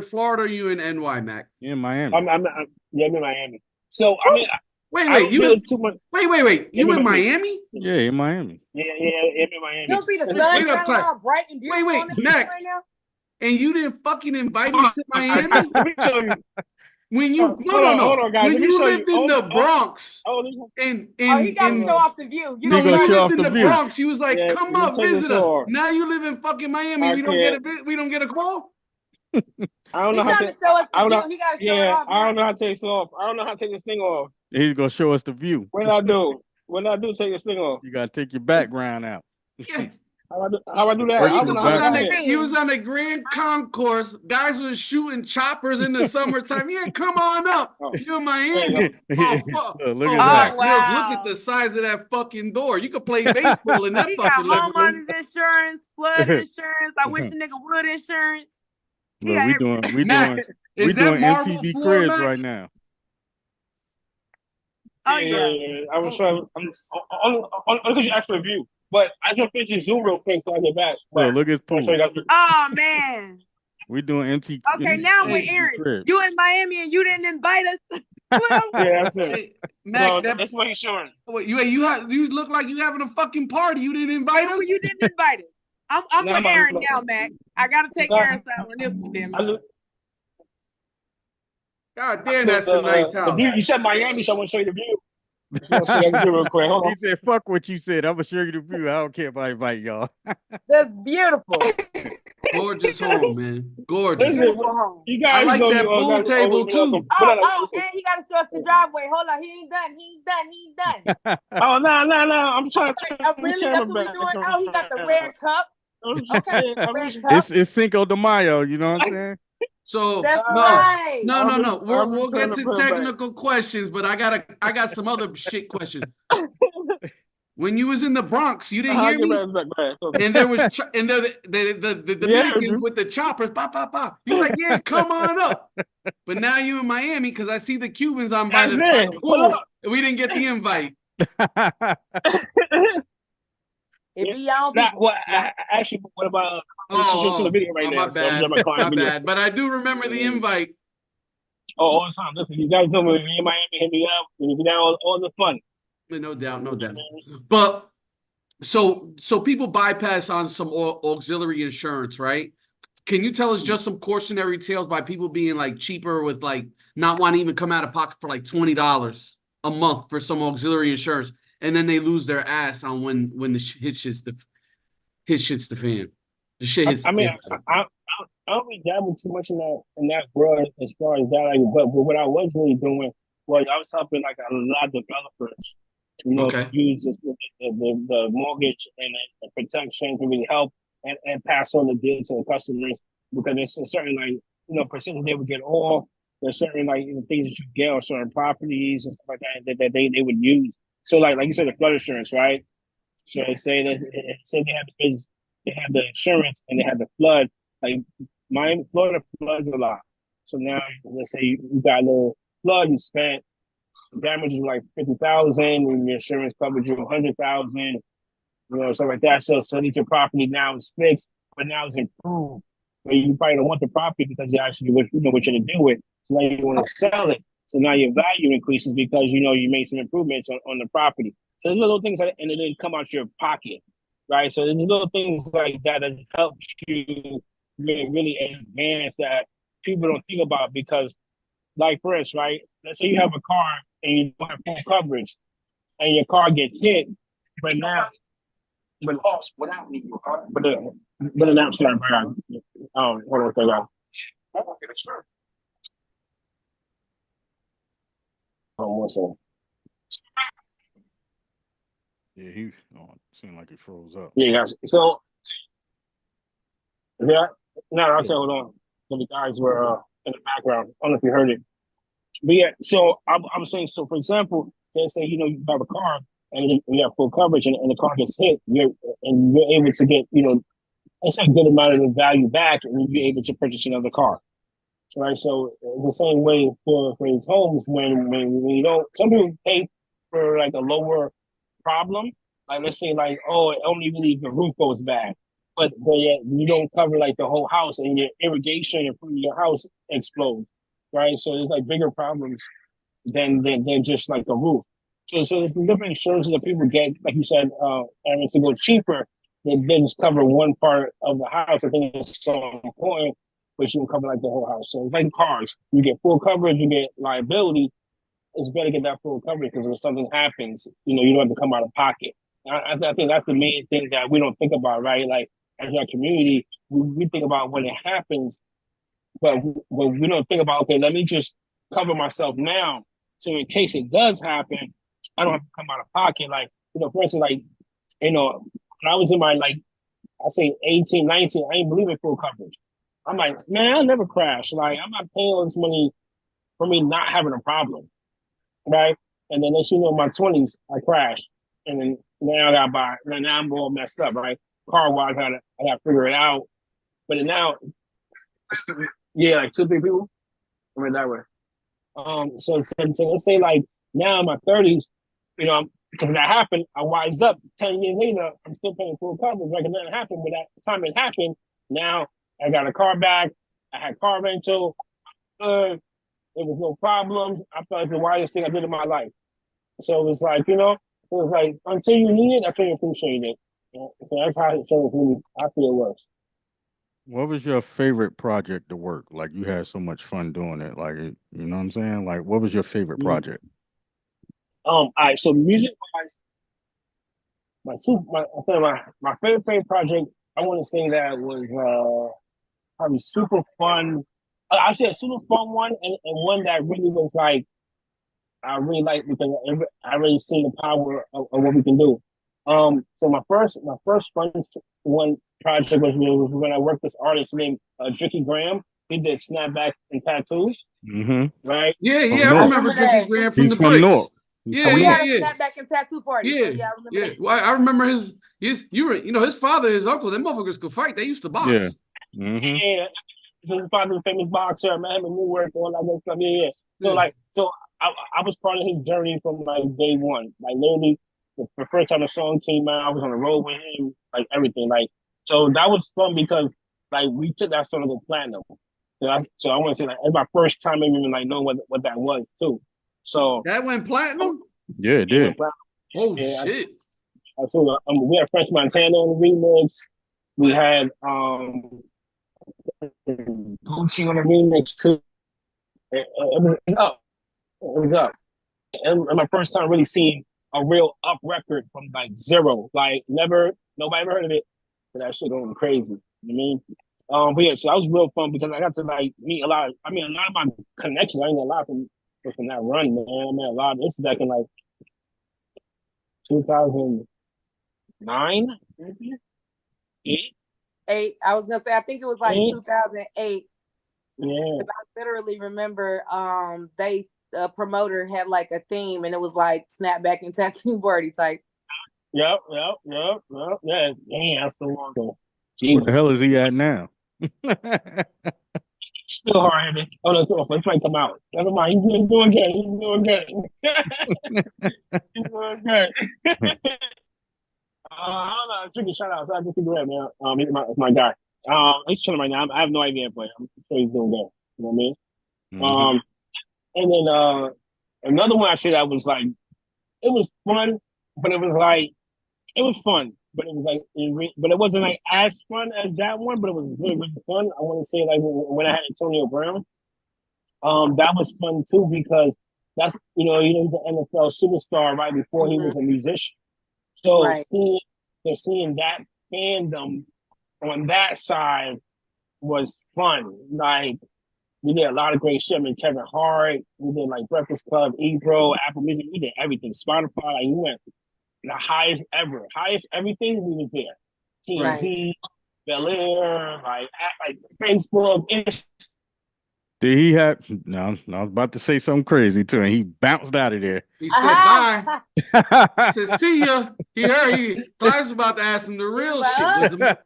Speaker 5: Florida or are you in NY, Mac?
Speaker 4: In Miami.
Speaker 7: I'm in Miami. So I mean,
Speaker 5: wait, you in
Speaker 7: too much.
Speaker 5: Wait, you in Miami?
Speaker 4: Yeah, in Miami.
Speaker 7: Yeah, in Miami.
Speaker 6: You don't see the sun shining all bright and beautiful
Speaker 5: wait,
Speaker 6: on this
Speaker 5: Mac,
Speaker 6: right now?
Speaker 5: And you didn't fucking invite us to Miami?
Speaker 7: Let me show you.
Speaker 5: When you
Speaker 7: Hold on, guys.
Speaker 5: When you lived in the Bronx,
Speaker 6: he got to show off the view.
Speaker 5: You know, when you lived in the Bronx, you was like, "Come up, visit us."
Speaker 7: Tour.
Speaker 5: Now you live in fucking Miami. We don't get a call.
Speaker 7: I don't know how to
Speaker 6: show us the view. He got to show it off.
Speaker 7: I don't know how to take this off. I don't know how to take this thing off.
Speaker 4: He's gonna show us the view.
Speaker 7: What I do? Take this thing off.
Speaker 4: You gotta take your background out.
Speaker 5: Yeah.
Speaker 7: How I do that?
Speaker 5: He was on the Grand Concourse. Guys was shooting choppers in the summertime. Yeah, come on up. You're in Miami.
Speaker 4: Look at
Speaker 5: that.
Speaker 6: Wow.
Speaker 5: Look at the size of that fucking door. You could play baseball in that
Speaker 6: he
Speaker 5: fucking
Speaker 6: got homeowners insurance, flood insurance. I wish a nigga would insurance.
Speaker 4: Look, we doing MTV
Speaker 5: Florida,
Speaker 4: Cribs right now.
Speaker 6: Oh yeah.
Speaker 7: I was trying. Only because you asked for a view. But I just finished Zoom real quick so I get back.
Speaker 4: Look at pool.
Speaker 6: Oh man.
Speaker 4: We doing MTV.
Speaker 6: Okay, now we're Aaron. You in Miami and you didn't invite us.
Speaker 7: Yeah, that's it.
Speaker 5: Hey, Mac,
Speaker 7: that's what he's showing.
Speaker 5: Wait, you look like you having a fucking party. You didn't invite us.
Speaker 6: You didn't invite us. I'm with Aaron now, Mac. I gotta take Aaron's side on this one, damn it.
Speaker 5: God damn, that's a nice house.
Speaker 7: You said Miami, so I want to show you the view. Real quick. Hold on.
Speaker 4: He said, "Fuck what you said. I'm gonna show you the view. I don't care if I invite y'all."
Speaker 6: That's beautiful.
Speaker 5: Gorgeous home, man. Gorgeous.
Speaker 6: Beautiful home.
Speaker 7: You guys
Speaker 5: I like that pool table too.
Speaker 6: Oh, and he gotta show us the driveway. Hold on, he ain't done.
Speaker 7: Oh no! I'm trying to
Speaker 6: really? That's what we doing? Oh, he got the red cup. Okay, red cup.
Speaker 4: It's Cinco de Mayo. You know what I'm saying?
Speaker 5: So
Speaker 6: right.
Speaker 5: No. We'll get to technical questions, but I got some other shit questions. When you was in the Bronx, you didn't hear me, and there was the Dominicans with the choppers, pop. He's like, yeah, come on up. But now you in Miami because I see the Cubans on by the pool. We didn't get the invite.
Speaker 7: Actually, what about the video right now?
Speaker 5: My bad. But I do remember the invite.
Speaker 7: All the time. Listen, you guys know me in Miami, hit me up. We'll be down all the fun.
Speaker 5: No doubt. But so people bypass on some auxiliary insurance, right? Can you tell us just some cautionary tales by people being like cheaper with like not wanting to even come out of pocket for like $20 a month for some auxiliary insurance? And then they lose their ass on when the shit hits the fan. The shit hits.
Speaker 7: I mean, I don't really dabble too much in that world as far as that. Like, but what I was really doing was I was helping like a lot of developers, use the mortgage and the protection to really help and pass on the deal to the customers because there's a certain percentage they would get off. There's certain things that you get on certain properties and stuff like that they would use. So like you said, the flood insurance, right? So say they have the business, they have the insurance, and they have the flood. Like Miami, Florida floods a lot. So now let's say you got a little flood, you spent damages like $50,000, and your insurance covered you $100,000, stuff like that. So that your property now is fixed, but now it's improved. But you probably don't want the property because you actually what you're gonna do with it. So now you want to sell it. So now your value increases because you made some improvements on the property. So there's little things and it didn't come out your pocket, right? So there's little things like that helps you really advance that people don't think about because, like for instance, right? Let's say you have a car and you don't have full coverage, and your car gets hit, but now, without me, your car. But now, sorry, hold on, hold on.
Speaker 4: Yeah, he seemed like he froze up.
Speaker 7: Yeah, guys. So, I'll say hold on. So the guys were in the background. I don't know if you heard it. But yeah, so I was saying, so for example, let's say, you have a car and then you have full coverage, and the car gets hit, you're able to get, it's a good amount of the value back, and you're able to purchase another car. Right, so the same way for his homes, when you don't, some people pay for like a lower problem, like let's say like, oh, only really if the roof goes bad, but yet you don't cover like the whole house, and your irrigation in front of your house explodes, right? So there's like bigger problems than just like a roof. So there's different insurances that people get, like you said, Aaron, to go cheaper than just cover one part of the house. I think it's so important, but you can cover like the whole house. So it's like cars, you get full coverage, you get liability. It's better to get that full coverage because if something happens, you don't have to come out of pocket. I think that's the main thing that we don't think about, right? Like as a community, we think about when it happens, but we don't think about, okay, let me just cover myself now, so in case it does happen, I don't have to come out of pocket. Like, for instance, like, when I was in my, like, I say 18, 19, I ain't believe in full coverage. I'm like, man, I'll never crash. Like, I'm not paying all this money for me not having a problem, right? And then as in my 20s, I crashed. And then now I got by. Now I'm all messed up, right? Car-wise, I got to figure it out. But now, yeah, like 2-3 people. I mean, that way. So let's say like now in my 30s, because that happened, I wised up. 10 years later, I'm still paying full coverage. Like it didn't happen, but that time it happened, now I got a car back. I had car rental. There was no problems. I felt like the wisest thing I did in my life. So it was like, it was like until you need it, I can't appreciate it. So that's how insurance really, I feel, works.
Speaker 4: What was your favorite project to work? Like you had so much fun doing it. Like you know what I'm saying? Like what was your favorite project?
Speaker 7: All right. So music wise, my favorite project, I want to say that was probably super fun. I say a super fun one, and one that really was like I really like because I really seen the power of what we can do. So my first fun one project was when I worked with this artist named Dricky Graham. He did snapback and tattoos, right?
Speaker 5: Yeah,
Speaker 6: I
Speaker 5: I
Speaker 6: remember
Speaker 5: remember Drinking
Speaker 6: that.
Speaker 5: Graham from
Speaker 4: He's
Speaker 5: the
Speaker 4: from
Speaker 5: bricks.
Speaker 4: North.
Speaker 5: Yeah,
Speaker 6: We had a
Speaker 5: yeah.
Speaker 6: snapback and tattoo party.
Speaker 5: Yeah,
Speaker 6: So yeah, I remember
Speaker 5: yeah.
Speaker 6: that.
Speaker 5: Well, I remember his his father, his uncle, them motherfuckers could fight. They used to box.
Speaker 4: Yeah.
Speaker 7: Yeah. So his father was a famous boxer. I met him in Newark, all that good stuff. Yeah. So I was part of his journey from like day one. Like literally, the first time the song came out, I was on the road with him, like everything. Like so that was fun because like we took that song to go platinum. So I want to say like it's my first time even like knowing what that was too. So
Speaker 5: That went platinum?
Speaker 4: Yeah, it did.
Speaker 5: Oh
Speaker 7: Yeah,
Speaker 5: shit.
Speaker 7: So we had French Montana on the remix. We had Gucci on the remix too. It was up. It was up. And my first time really seeing a real up record from like zero. Like nobody ever heard of it. But that shit going crazy. You know what I mean? But yeah, so that was real fun because I got to like meet a lot of my connections. I ain't got a lot from that run, man. I met a lot. This is back in like 2009, maybe?
Speaker 6: 8. I was gonna say I think it was like 2008.
Speaker 7: Yeah.
Speaker 6: I literally remember the promoter had like a theme and it was like snapback and tattoo party type.
Speaker 7: Yep. Yeah, damn, that's so long ago.
Speaker 4: Where the hell is he at now?
Speaker 7: Still hard headed. Oh no, it's might come out. Never mind. He's doing good. He's doing good. He's doing good. I don't know. Tricky shout out. I just figure out, man. He's my guy. He's chilling right now. I have no idea, but I'm sure he's doing good. You know what I mean? And then another one I said that was like it was fun, but it was fun. But it was like, but it wasn't like as fun as that one. But it was really, really fun. I want to say like when I had Antonio Brown, that was fun too because that's he was an NFL superstar right before he was a musician. So seeing that fandom on that side was fun. Like we did a lot of great shit. I mean, Kevin Hart. We did like Breakfast Club, Ebro, Apple Music. We did everything. Spotify. Like we went the highest everything. We was there. TNT, Bel Air, like Facebook,
Speaker 4: Did he have? No, I was about to say something crazy too, and he bounced out of there.
Speaker 5: He said bye. He said, see ya. He heard Class was about to ask him the real shit.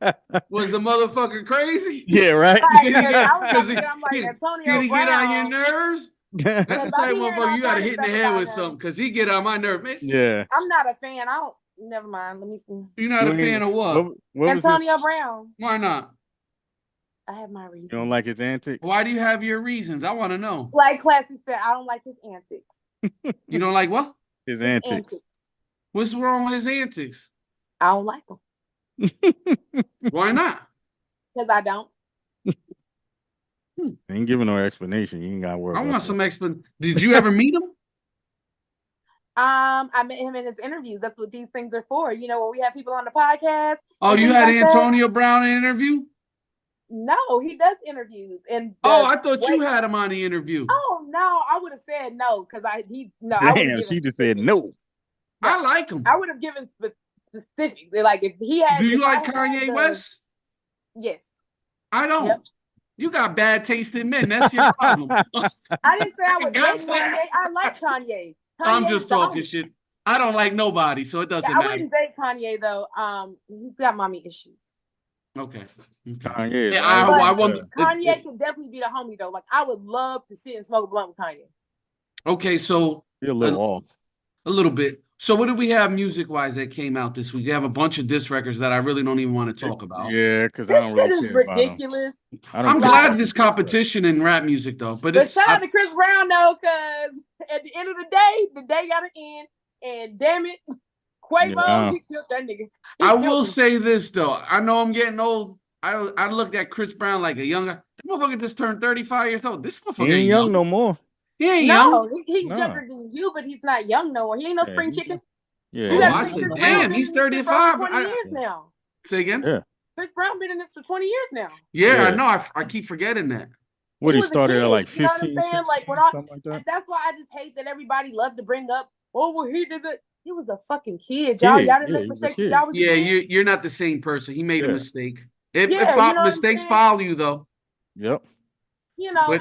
Speaker 5: Was the motherfucker crazy?
Speaker 4: Yeah, right.
Speaker 5: Because
Speaker 6: I'm like, Antonio
Speaker 5: did he get on your
Speaker 6: Brown.
Speaker 5: nerves? That's the type of motherfucker you got to hit in the head with something because he get on my nerve. Man,
Speaker 4: Yeah.
Speaker 6: I'm not a fan. I don't. Never mind. Let me see.
Speaker 5: You're not a fan of what?
Speaker 4: What
Speaker 6: Antonio Brown.
Speaker 5: Why not?
Speaker 6: I have my reasons.
Speaker 4: You don't like his antics?
Speaker 5: Why do you have your reasons? I want to know.
Speaker 6: Like Klassik said, I don't like his antics.
Speaker 5: You don't like what?
Speaker 4: His antics.
Speaker 5: What's wrong with his antics?
Speaker 6: I don't like them.
Speaker 5: Why not?
Speaker 6: Because I don't.
Speaker 4: Ain't giving no explanation. You ain't got to worry.
Speaker 5: I want some explanation. Did you ever meet him?
Speaker 6: I met him in his interviews. That's what these things are for. You know, when we have people on the podcast.
Speaker 5: Oh, you had Antonio Brown interview?
Speaker 6: No, he does interviews. And
Speaker 5: I thought you had him on the interview.
Speaker 6: Oh no, I would have said no because
Speaker 4: Damn, she just said no.
Speaker 5: I like him.
Speaker 6: I would have given specifics. Like if he had.
Speaker 5: Do you like Kanye West?
Speaker 6: Yes.
Speaker 5: I don't. Yep. You got bad taste in men. That's your problem.
Speaker 6: I didn't say I would date Kanye. I like Kanye.
Speaker 5: I'm just talking shit. I don't like nobody, so it doesn't matter.
Speaker 6: I wouldn't date Kanye though. He's got mommy issues.
Speaker 5: Okay.
Speaker 4: Kanye.
Speaker 5: Yeah, I want
Speaker 6: Kanye could definitely be the homie though. Like I would love to sit and smoke a blunt with Kanye.
Speaker 5: Okay, so
Speaker 4: you're a little off.
Speaker 5: A little bit. So what do we have music-wise that came out this week? We have a bunch of diss records that I really don't even want to talk about.
Speaker 4: Yeah, because I don't really care
Speaker 6: ridiculous.
Speaker 5: I'm glad this competition in rap music though. But
Speaker 6: shout out to Chris Brown though, because at the end of the day gotta end. And damn it, Quavo, he killed that nigga.
Speaker 5: I will say this though. I know I'm getting old. I looked at Chris Brown like a younger. This motherfucker just turned 35 years old. This motherfucker
Speaker 4: ain't young no more.
Speaker 5: He ain't young.
Speaker 6: He's younger than you, but he's not young no more. He ain't no spring chicken.
Speaker 4: Yeah.
Speaker 5: I said, damn, he's 35.
Speaker 6: 20 years now.
Speaker 5: Say again?
Speaker 4: Yeah.
Speaker 6: Chris Brown been in this for 20 years now.
Speaker 5: Yeah, I know. I keep forgetting that.
Speaker 4: What he started at like 15?
Speaker 6: You know what I'm saying? Like, that's why I just hate that everybody loved to bring up, well, he did it. He was a fucking kid, y'all. Y'all didn't make mistakes.
Speaker 5: You're not the same person. He made a mistake. If mistakes follow you, though.
Speaker 4: Yep.
Speaker 6: You know,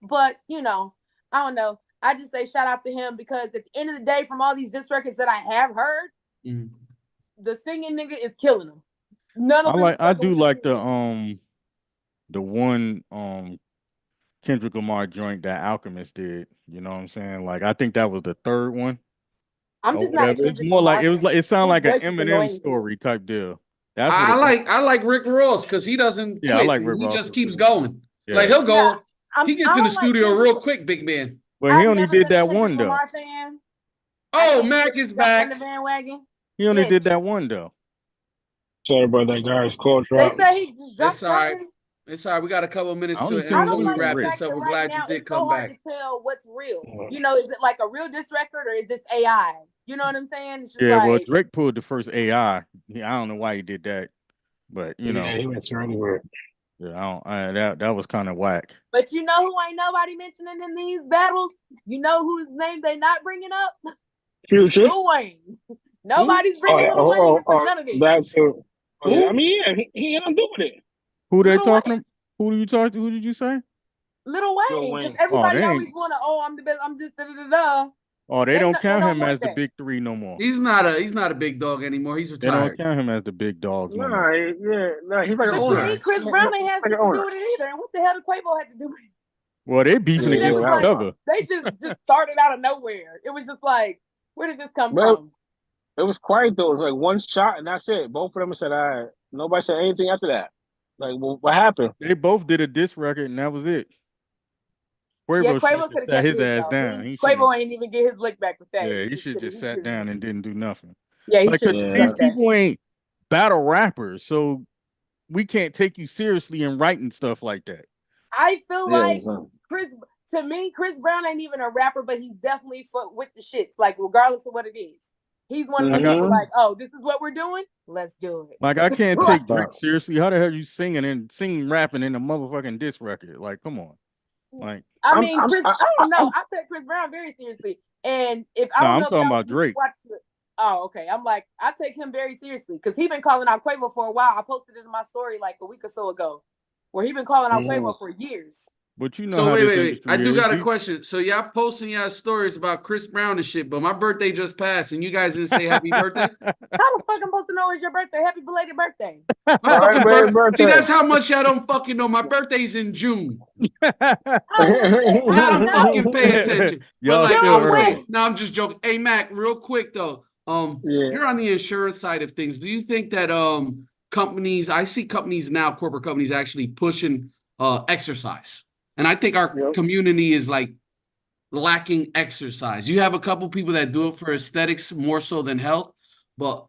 Speaker 6: but you know, I don't know. I just say shout out to him because at the end of the day, from all these diss records that I have heard, the singing nigga is killing him. None of them.
Speaker 4: I do like the one Kendrick Lamar joint that Alchemist did. You know what I'm saying? Like I think that was the third one.
Speaker 6: I'm just not.
Speaker 4: It's more like it sounded like an Eminem story type deal. That's
Speaker 5: I like Rick Ross because he doesn't.
Speaker 4: Yeah,
Speaker 5: quit.
Speaker 4: I like Rick Ross.
Speaker 5: He just keeps going.
Speaker 4: Yeah.
Speaker 5: Like he'll go. He gets in the studio real quick, big man.
Speaker 4: But he only did that one though.
Speaker 5: Oh, Mac is back.
Speaker 4: He only did that one though.
Speaker 7: Sorry about that, guys. Call drop.
Speaker 6: They say he just
Speaker 5: It's all right. It's all right. We got a couple of minutes to it. Until we wrap this up, we're glad you did come back.
Speaker 6: It's so hard to tell what's real. You know, is it like a real diss record or is this AI? You know what I'm saying? It's just
Speaker 4: well, Drake pulled the first AI. I don't know why he did that, but you know,
Speaker 7: he went to anywhere.
Speaker 4: Yeah, that was kind of whack.
Speaker 6: But you know who ain't nobody mentioning in these battles? You know whose name they not bringing up?
Speaker 7: Future.
Speaker 6: Wayne. Nobody's bringing up Wayne for none of this.
Speaker 7: That's who. I mean, yeah, he ain't doing it.
Speaker 4: Who they talking? Who do you talk to? Who did you say?
Speaker 6: Lil Wayne. Because everybody always want to. I'm the best. I'm just da.
Speaker 4: Oh, they don't count him as the big three no more.
Speaker 5: He's not a big dog anymore. He's retired.
Speaker 4: They don't count him as the big dog.
Speaker 7: No, he's like an owner.
Speaker 6: Chris Brown ain't has to do with it either. And what the hell did Quavo have to do with it?
Speaker 4: Well, they beefing against each other.
Speaker 6: They just started out of nowhere. It was just like, where did this come from?
Speaker 7: It was quiet though. It was like one shot and that's it. Both of them said, all right. Nobody said anything after that. Like, well, what happened?
Speaker 4: They both did a diss record and that was it. Quavo could have sat his ass down.
Speaker 6: Quavo ain't even get his lick back with that.
Speaker 4: Yeah, he should just sat down and didn't do nothing.
Speaker 6: Yeah, he should.
Speaker 4: These people ain't battle rappers, so we can't take you seriously in writing stuff like that.
Speaker 6: I feel like Chris Brown ain't even a rapper, but he's definitely with the shits. Like, regardless of what it is, he's one of the people like, oh, this is what we're doing. Let's do it.
Speaker 4: Like, I can't take Drake seriously. How the hell you singing rapping in a motherfucking diss record? Like, come on. Like,
Speaker 6: I don't know. I take Chris Brown very seriously, and if I'm
Speaker 4: talking about Drake.
Speaker 6: Oh, okay. I'm like, I take him very seriously because he been calling out Quavo for a while. I posted it in my story like a week or so ago. Where he been calling out Quavo for years.
Speaker 4: But you know
Speaker 5: So
Speaker 4: how
Speaker 5: wait,
Speaker 4: this
Speaker 5: wait.
Speaker 4: industry
Speaker 5: I do
Speaker 4: is.
Speaker 5: got a question. So y'all posting y'all stories about Chris Brown and shit, but my birthday just passed, and you guys didn't say happy birthday.
Speaker 6: How the fuck I'm supposed to know it's your birthday? Happy belated birthday.
Speaker 5: My fucking
Speaker 7: Birthday.
Speaker 5: birthday. See, that's how much y'all don't fucking know. My birthday's in June.
Speaker 6: Oh, shit.
Speaker 5: Y'all don't
Speaker 6: No.
Speaker 5: fucking pay attention. But
Speaker 4: Y'all
Speaker 5: like
Speaker 4: still
Speaker 5: I was
Speaker 4: early.
Speaker 5: saying, no, I'm just joking. Hey Mac, real quick though.
Speaker 7: Yeah.
Speaker 5: You're on the insurance side of things. Do you think that companies, I see companies now, corporate companies actually pushing exercise. And I think our community is like lacking exercise. You have a couple people that do it for aesthetics more so than health, but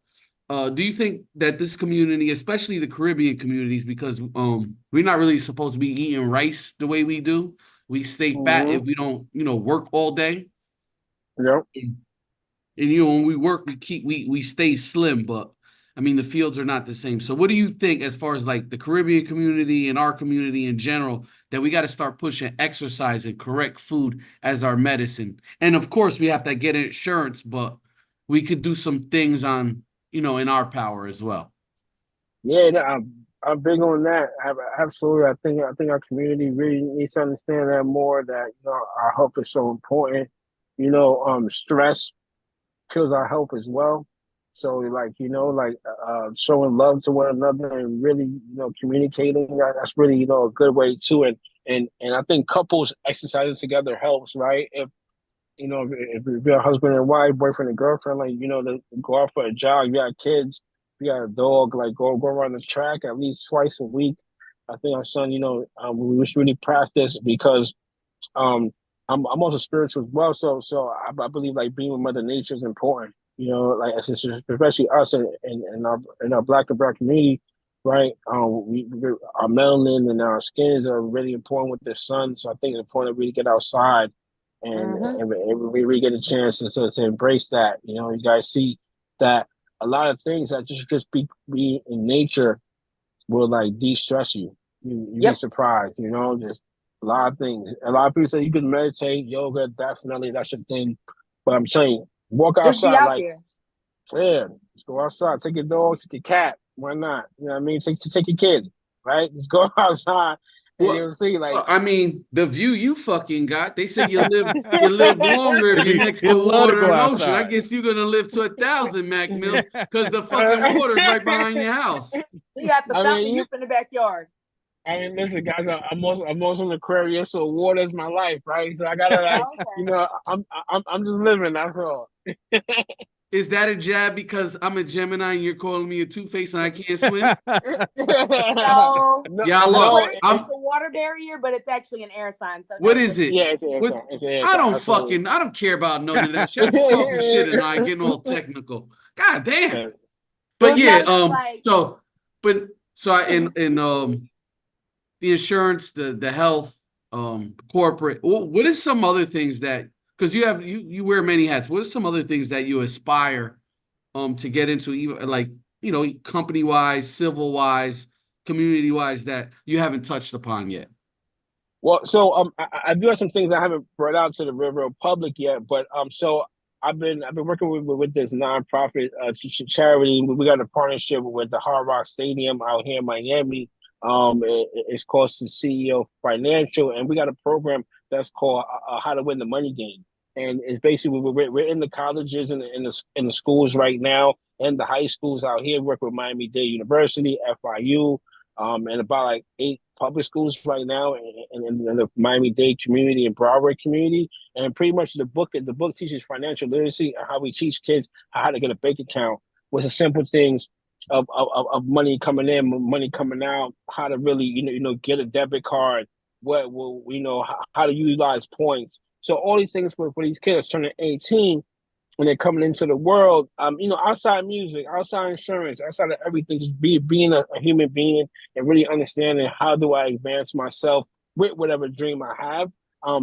Speaker 5: do you think that this community, especially the Caribbean communities, because we're not really supposed to be eating rice the way we do, we stay fat if we don't, work all day.
Speaker 7: Yep.
Speaker 5: And when we work, we stay slim, but I mean the fields are not the same. So what do you think as far as like the Caribbean community and our community in general, that we got to start pushing exercise and correct food as our medicine? And of course we have to get insurance, but we could do some things on, in our power as well.
Speaker 7: Yeah, I'm big on that. Absolutely. I think our community really needs to understand that more. That our health is so important. Stress kills our health as well. So showing love to one another and really communicating. That's really a good way too. And I think couples exercising together helps, right? If you're a husband and wife, boyfriend and girlfriend, to go out for a jog, you got kids, you got a dog, like go around the track at least twice a week. I think our son, we really practice because I'm also spiritual as well. So I believe like being with Mother Nature is important. Like especially us in our Black and Brown community, right? Our melanin and our skins are really important with the sun. So I think it's important that we get outside and we really get a chance to embrace that. You guys see that a lot of things that just be in nature will like de-stress you. You get surprised, just a lot of things. A lot of people say you can meditate, yoga, definitely that's your thing. But I'm saying, walk
Speaker 6: Just be
Speaker 7: outside,
Speaker 6: out
Speaker 7: like,
Speaker 6: there.
Speaker 7: yeah, just go outside, take your dog, take your cat. Why not? You know what I mean? Take your kid, right? Just go outside and you'll see, like.
Speaker 5: I mean, the view you fucking got. They say you live longer if you're next to
Speaker 4: love to
Speaker 5: water
Speaker 4: go
Speaker 5: and ocean. I
Speaker 4: outside.
Speaker 5: guess you're gonna live to 1,000 Mac Mills because the fucking water's right behind your house.
Speaker 6: You got the fountain youth in the backyard.
Speaker 7: I mean, listen, guys. I'm also an Aquarius, so water is my life, right? So I gotta I'm just living. That's all.
Speaker 5: Is that a jab because I'm a Gemini and you're calling me a two-face and I can't swim?
Speaker 6: No.
Speaker 5: Yeah, look.
Speaker 6: It's a water barrier, but it's actually an air sign. So
Speaker 5: what is it?
Speaker 7: Yeah, it's an air sign. It's an air sign.
Speaker 5: I don't care about none of that shit. I'm just talking shit and I getting all technical. God damn. But yeah, the insurance, the health, corporate. What is some other things that, because you wear many hats. What are some other things that you aspire to get into, even like company wise, civil wise, community wise, that you haven't touched upon yet?
Speaker 7: Well, so I do have some things I haven't brought out to the real public yet, but so I've been working with this nonprofit charity. We got a partnership with the Hard Rock Stadium out here in Miami. It's called CEO Financial, and we got a program that's called How to Win the Money Game. And it's basically we're in the colleges and in the schools right now, and the high schools out here. Work with Miami-Dade University, FIU, and about like 8 public schools right now in the Miami-Dade community and Broward community. And pretty much the book teaches financial literacy and how we teach kids how to get a bank account with the simple things of money coming in, money coming out, how to really get a debit card, how to utilize points. So all these things for these kids turning 18 when they're coming into the world, outside music, outside insurance, outside of everything, just being a human being and really understanding how do I advance myself with whatever dream I have.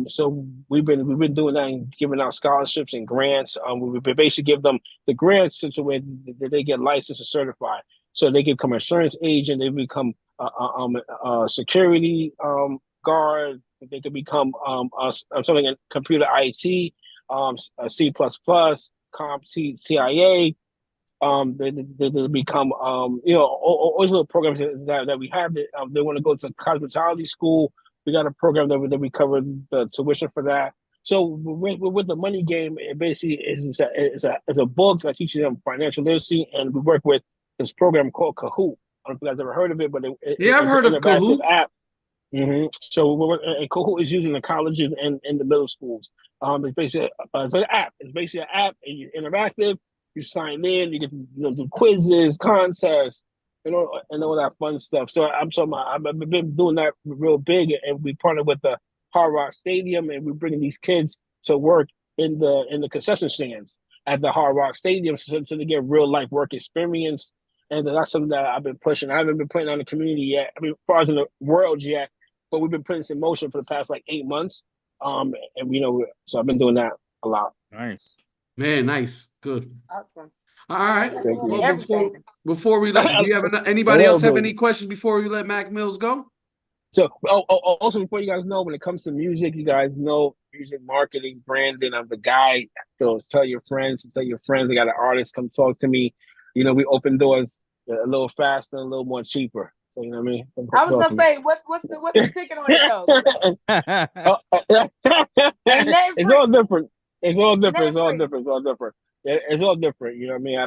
Speaker 7: So we've been doing that and giving out scholarships and grants. We basically give them the grants to where they get licensed and certified. So they can become an insurance agent, they become a security guard, they could become something in computer IT, C++, Comp TIA, they become always little programs that we have. That they want to go to cosmetology school. We got a program that we cover the tuition for that. So with the money game, it basically is a book that teaches them financial literacy, and we work with this program called Kahoot. I don't know if you guys ever heard of it, but
Speaker 5: Yeah, I've
Speaker 7: it's
Speaker 5: heard
Speaker 7: an
Speaker 5: of
Speaker 7: interactive
Speaker 5: Kahoot.
Speaker 7: app. So and Kahoot is used in the colleges and in the middle schools. It's basically it's an app. It's basically an app, and you're interactive. You sign in, you get to do quizzes, contests, and all that fun stuff. So I've been doing that real big, and we partnered with the Hard Rock Stadium, and we're bringing these kids to work in the concession stands at the Hard Rock Stadium, so they get real life work experience. And that's something that I've been pushing. I haven't been putting on the community yet. I mean, as far as in the world yet, but we've been putting this in motion for the past like 8 months. And so I've been doing that a lot.
Speaker 4: Nice.
Speaker 5: Man, nice. Good.
Speaker 6: Awesome.
Speaker 5: All right.
Speaker 7: Thank you.
Speaker 5: Well, before we let, do you have anybody else have any questions before we let Mac Mills go?
Speaker 7: So, also before you guys know, when it comes to music, you guys know music marketing, branding. I'm the guy. So tell your friends. I got an artist come talk to me. We open doors a little faster, a little more cheaper. So you know what I mean?
Speaker 6: I was gonna say, what's the ticket on it though?
Speaker 7: It's all different. It's all different. It's all different. You know what I mean? I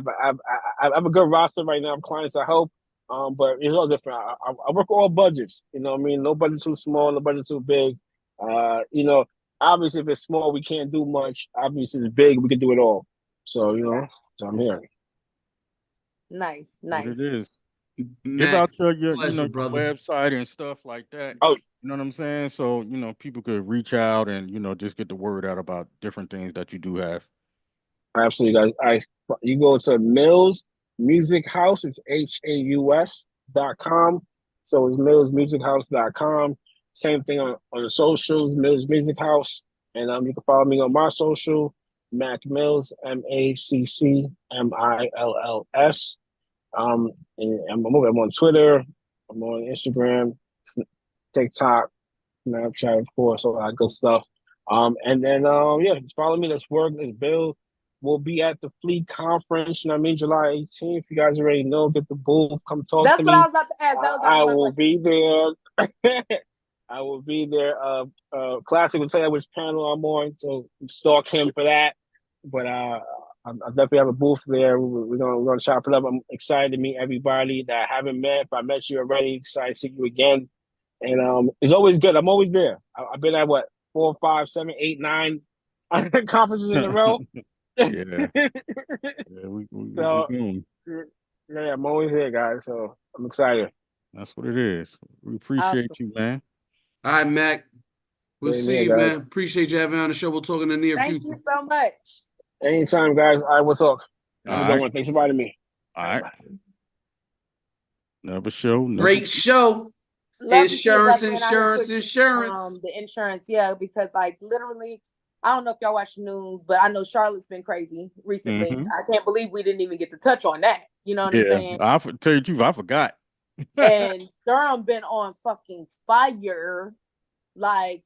Speaker 7: have a good roster right now of clients I help. But it's all different. I work all budgets. You know what I mean? No budget too small, no budget too big. Obviously if it's small, we can't do much. Obviously if it's big, we can do it all. So, so I'm here.
Speaker 6: Nice.
Speaker 4: What it is.
Speaker 5: Mac,
Speaker 4: Give out your your
Speaker 5: brother.
Speaker 4: website and stuff like that.
Speaker 7: Oh,
Speaker 4: you know what I'm saying? So, people could reach out and, just get the word out about different things that you do have.
Speaker 7: absolutely, guys. You go to Mills Music House. It's HAUS.com. So it's millsmusichouse.com. Same thing on the socials, Mills Music House. And you can follow me on my social, Mac Mills, MACCMILLS. And I'm on Twitter, I'm on Instagram, TikTok, Snapchat, of course, all that good stuff. And then just follow me. Let's work. Let's build. We'll be at the Fleet Conference. July 18th. You guys already know. Get the booth. Come talk to me.
Speaker 6: That's what I was about to ask.
Speaker 7: I will be there. I will be there. Klassik will tell you which panel I'm on, so stalk him for that. But I definitely have a booth there. We're gonna chop it up. I'm excited to meet everybody that I haven't met. If I met you already, excited to see you again. And it's always good. I'm always there. I've been at 4, 5, 7, 8, 9 conferences in a row.
Speaker 4: Yeah.
Speaker 7: Yeah, I'm always here, guys. So I'm excited.
Speaker 4: That's what it is. We appreciate you, man.
Speaker 5: All right, Mac. We'll see you,
Speaker 7: guys.
Speaker 5: man. Appreciate you having me on the show. We'll talk in the near future.
Speaker 6: Thank you so much.
Speaker 7: Anytime, guys. All right, we'll talk. Have a good one. Thanks for inviting me.
Speaker 4: All right. Another show.
Speaker 5: Great show. Insurance.
Speaker 6: The insurance, yeah, because literally, I don't know if y'all watch the news, but I know Charlotte's been crazy recently. I can't believe we didn't even get to touch on that. You know what I'm saying?
Speaker 4: I'll tell you the truth, I forgot.
Speaker 6: And Durham been on fucking fire. Like,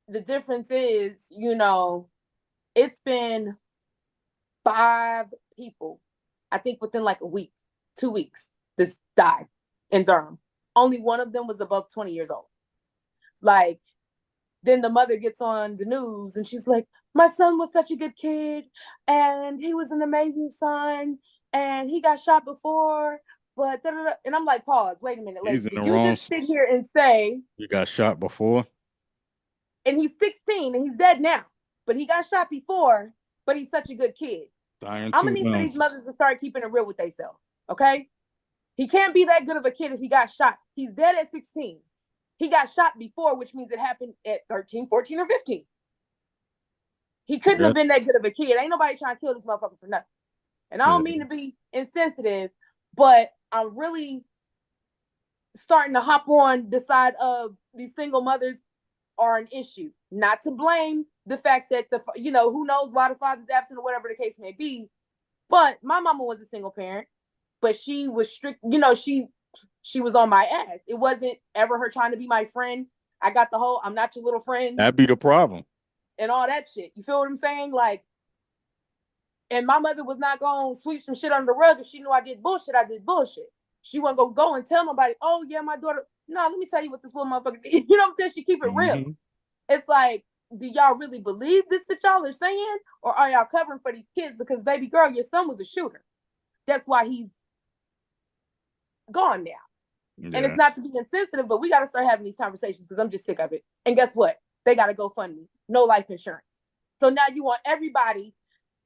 Speaker 6: the difference is, it's been 5 people, I think within like a week, 2 weeks, this died in Durham. Only one of them was above 20 years old. Like, then the mother gets on the news and she's like, my son was such a good kid and he was an amazing son and he got shot before, but and I'm like, pause, wait a minute. Like, did you just sit here and say
Speaker 4: he got shot before?
Speaker 6: And he's 16 and he's dead now, but he got shot before, but he's such a good kid. I'm gonna need for these mothers to start keeping it real with themselves, okay? He can't be that good of a kid if he got shot. He's dead at 16. He got shot before, which means it happened at 13, 14, or 15. He couldn't have been that good of a kid. Ain't nobody trying to kill this motherfucker for nothing. And I don't mean to be insensitive, but I'm really starting to hop on the side of these single mothers are an issue. Not to blame the fact that who knows why the father's absent or whatever the case may be. But my mama was a single parent, but she was strict, she was on my ass. It wasn't ever her trying to be my friend. I got the whole, I'm not your little friend.
Speaker 4: That'd be the problem.
Speaker 6: And all that shit. You feel what I'm saying? Like, And my mother was not going to sweep some shit under the rug. If she knew I did bullshit, I did bullshit. She wasn't going to go and tell nobody, oh, yeah, my daughter. No, let me tell you what this little motherfucker did. You know what I'm saying? She keep it real. It's like, do y'all really believe this that y'all are saying? Or are y'all covering for these kids? Because, baby girl, your son was a shooter. That's why he's gone now. Yeah. And it's not to be insensitive, but we got to start having these conversations because I'm just sick of it. And guess what? They got to go fund me. No life insurance. So now you want everybody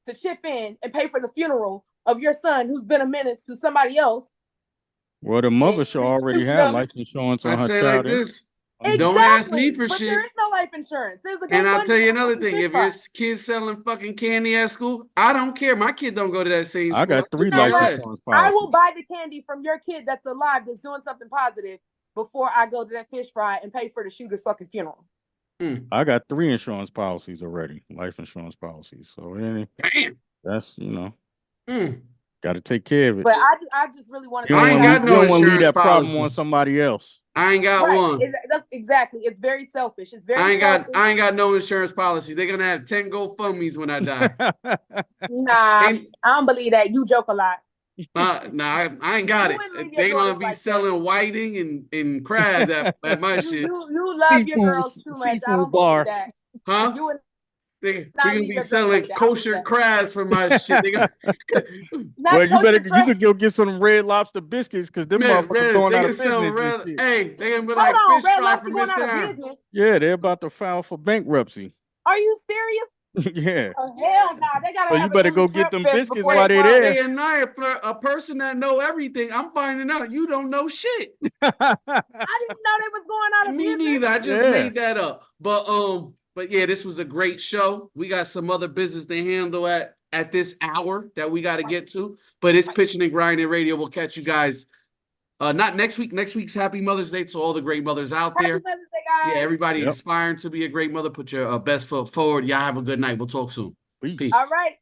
Speaker 6: to chip in and pay for the funeral of your son who's been a menace to somebody else.
Speaker 4: Well, the mother should already have life insurance on her child.
Speaker 5: Like this. Exactly. Don't ask me for
Speaker 6: but
Speaker 5: shit.
Speaker 6: There is no life insurance.
Speaker 5: And I'll tell you another thing. If your kid's selling fucking candy at school, I don't care. My kid don't go to that same school.
Speaker 4: I got 3 life insurance policies.
Speaker 6: I will buy the candy from your kid that's alive that's doing something positive before I go to that fish fry and pay for the shooter's fucking funeral.
Speaker 4: I got 3 insurance policies already, life insurance policies. So
Speaker 5: damn,
Speaker 4: that's got to take care of it.
Speaker 6: But I just really want to.
Speaker 5: I ain't got no insurance policy. You don't want to leave that
Speaker 4: problem on somebody else.
Speaker 5: I ain't got one.
Speaker 6: That's exactly. It's very selfish. It's very.
Speaker 5: I ain't got no insurance policy. They're gonna have 10 GoFundMe's when I die.
Speaker 6: I don't believe that. You joke a lot.
Speaker 5: I ain't got it. They're gonna be selling whiting and crab at my shit.
Speaker 6: You love your girls too much. I don't believe that.
Speaker 5: Huh? They're gonna be selling kosher crabs for my shit.
Speaker 4: Well, you could go get some Red Lobster biscuits because them motherfuckers going out of business.
Speaker 5: Hey, they gonna be like fish fry from this town.
Speaker 4: Yeah, they're about to file for bankruptcy.
Speaker 6: Are you serious?
Speaker 4: Yeah.
Speaker 6: Oh, hell no, they gotta.
Speaker 4: So you better go get them biscuits while they're there.
Speaker 5: Hey, and now a person that know everything, I'm finding out you don't know shit.
Speaker 6: I didn't know they was going out of business.
Speaker 5: Me neither. I just made that up. But yeah, this was a great show. We got some other business to handle at this hour that we got to get to. But it's Pitchin' and Grindin' Radio. We'll catch you guys not next week. Next week's Happy Mother's Day to all the great mothers out there.
Speaker 6: Happy Mother's Day, guys.
Speaker 5: Yeah, everybody inspiring to be a great mother. Put your best foot forward. Y'all have a good night. We'll talk soon.
Speaker 4: Peace.
Speaker 6: All right.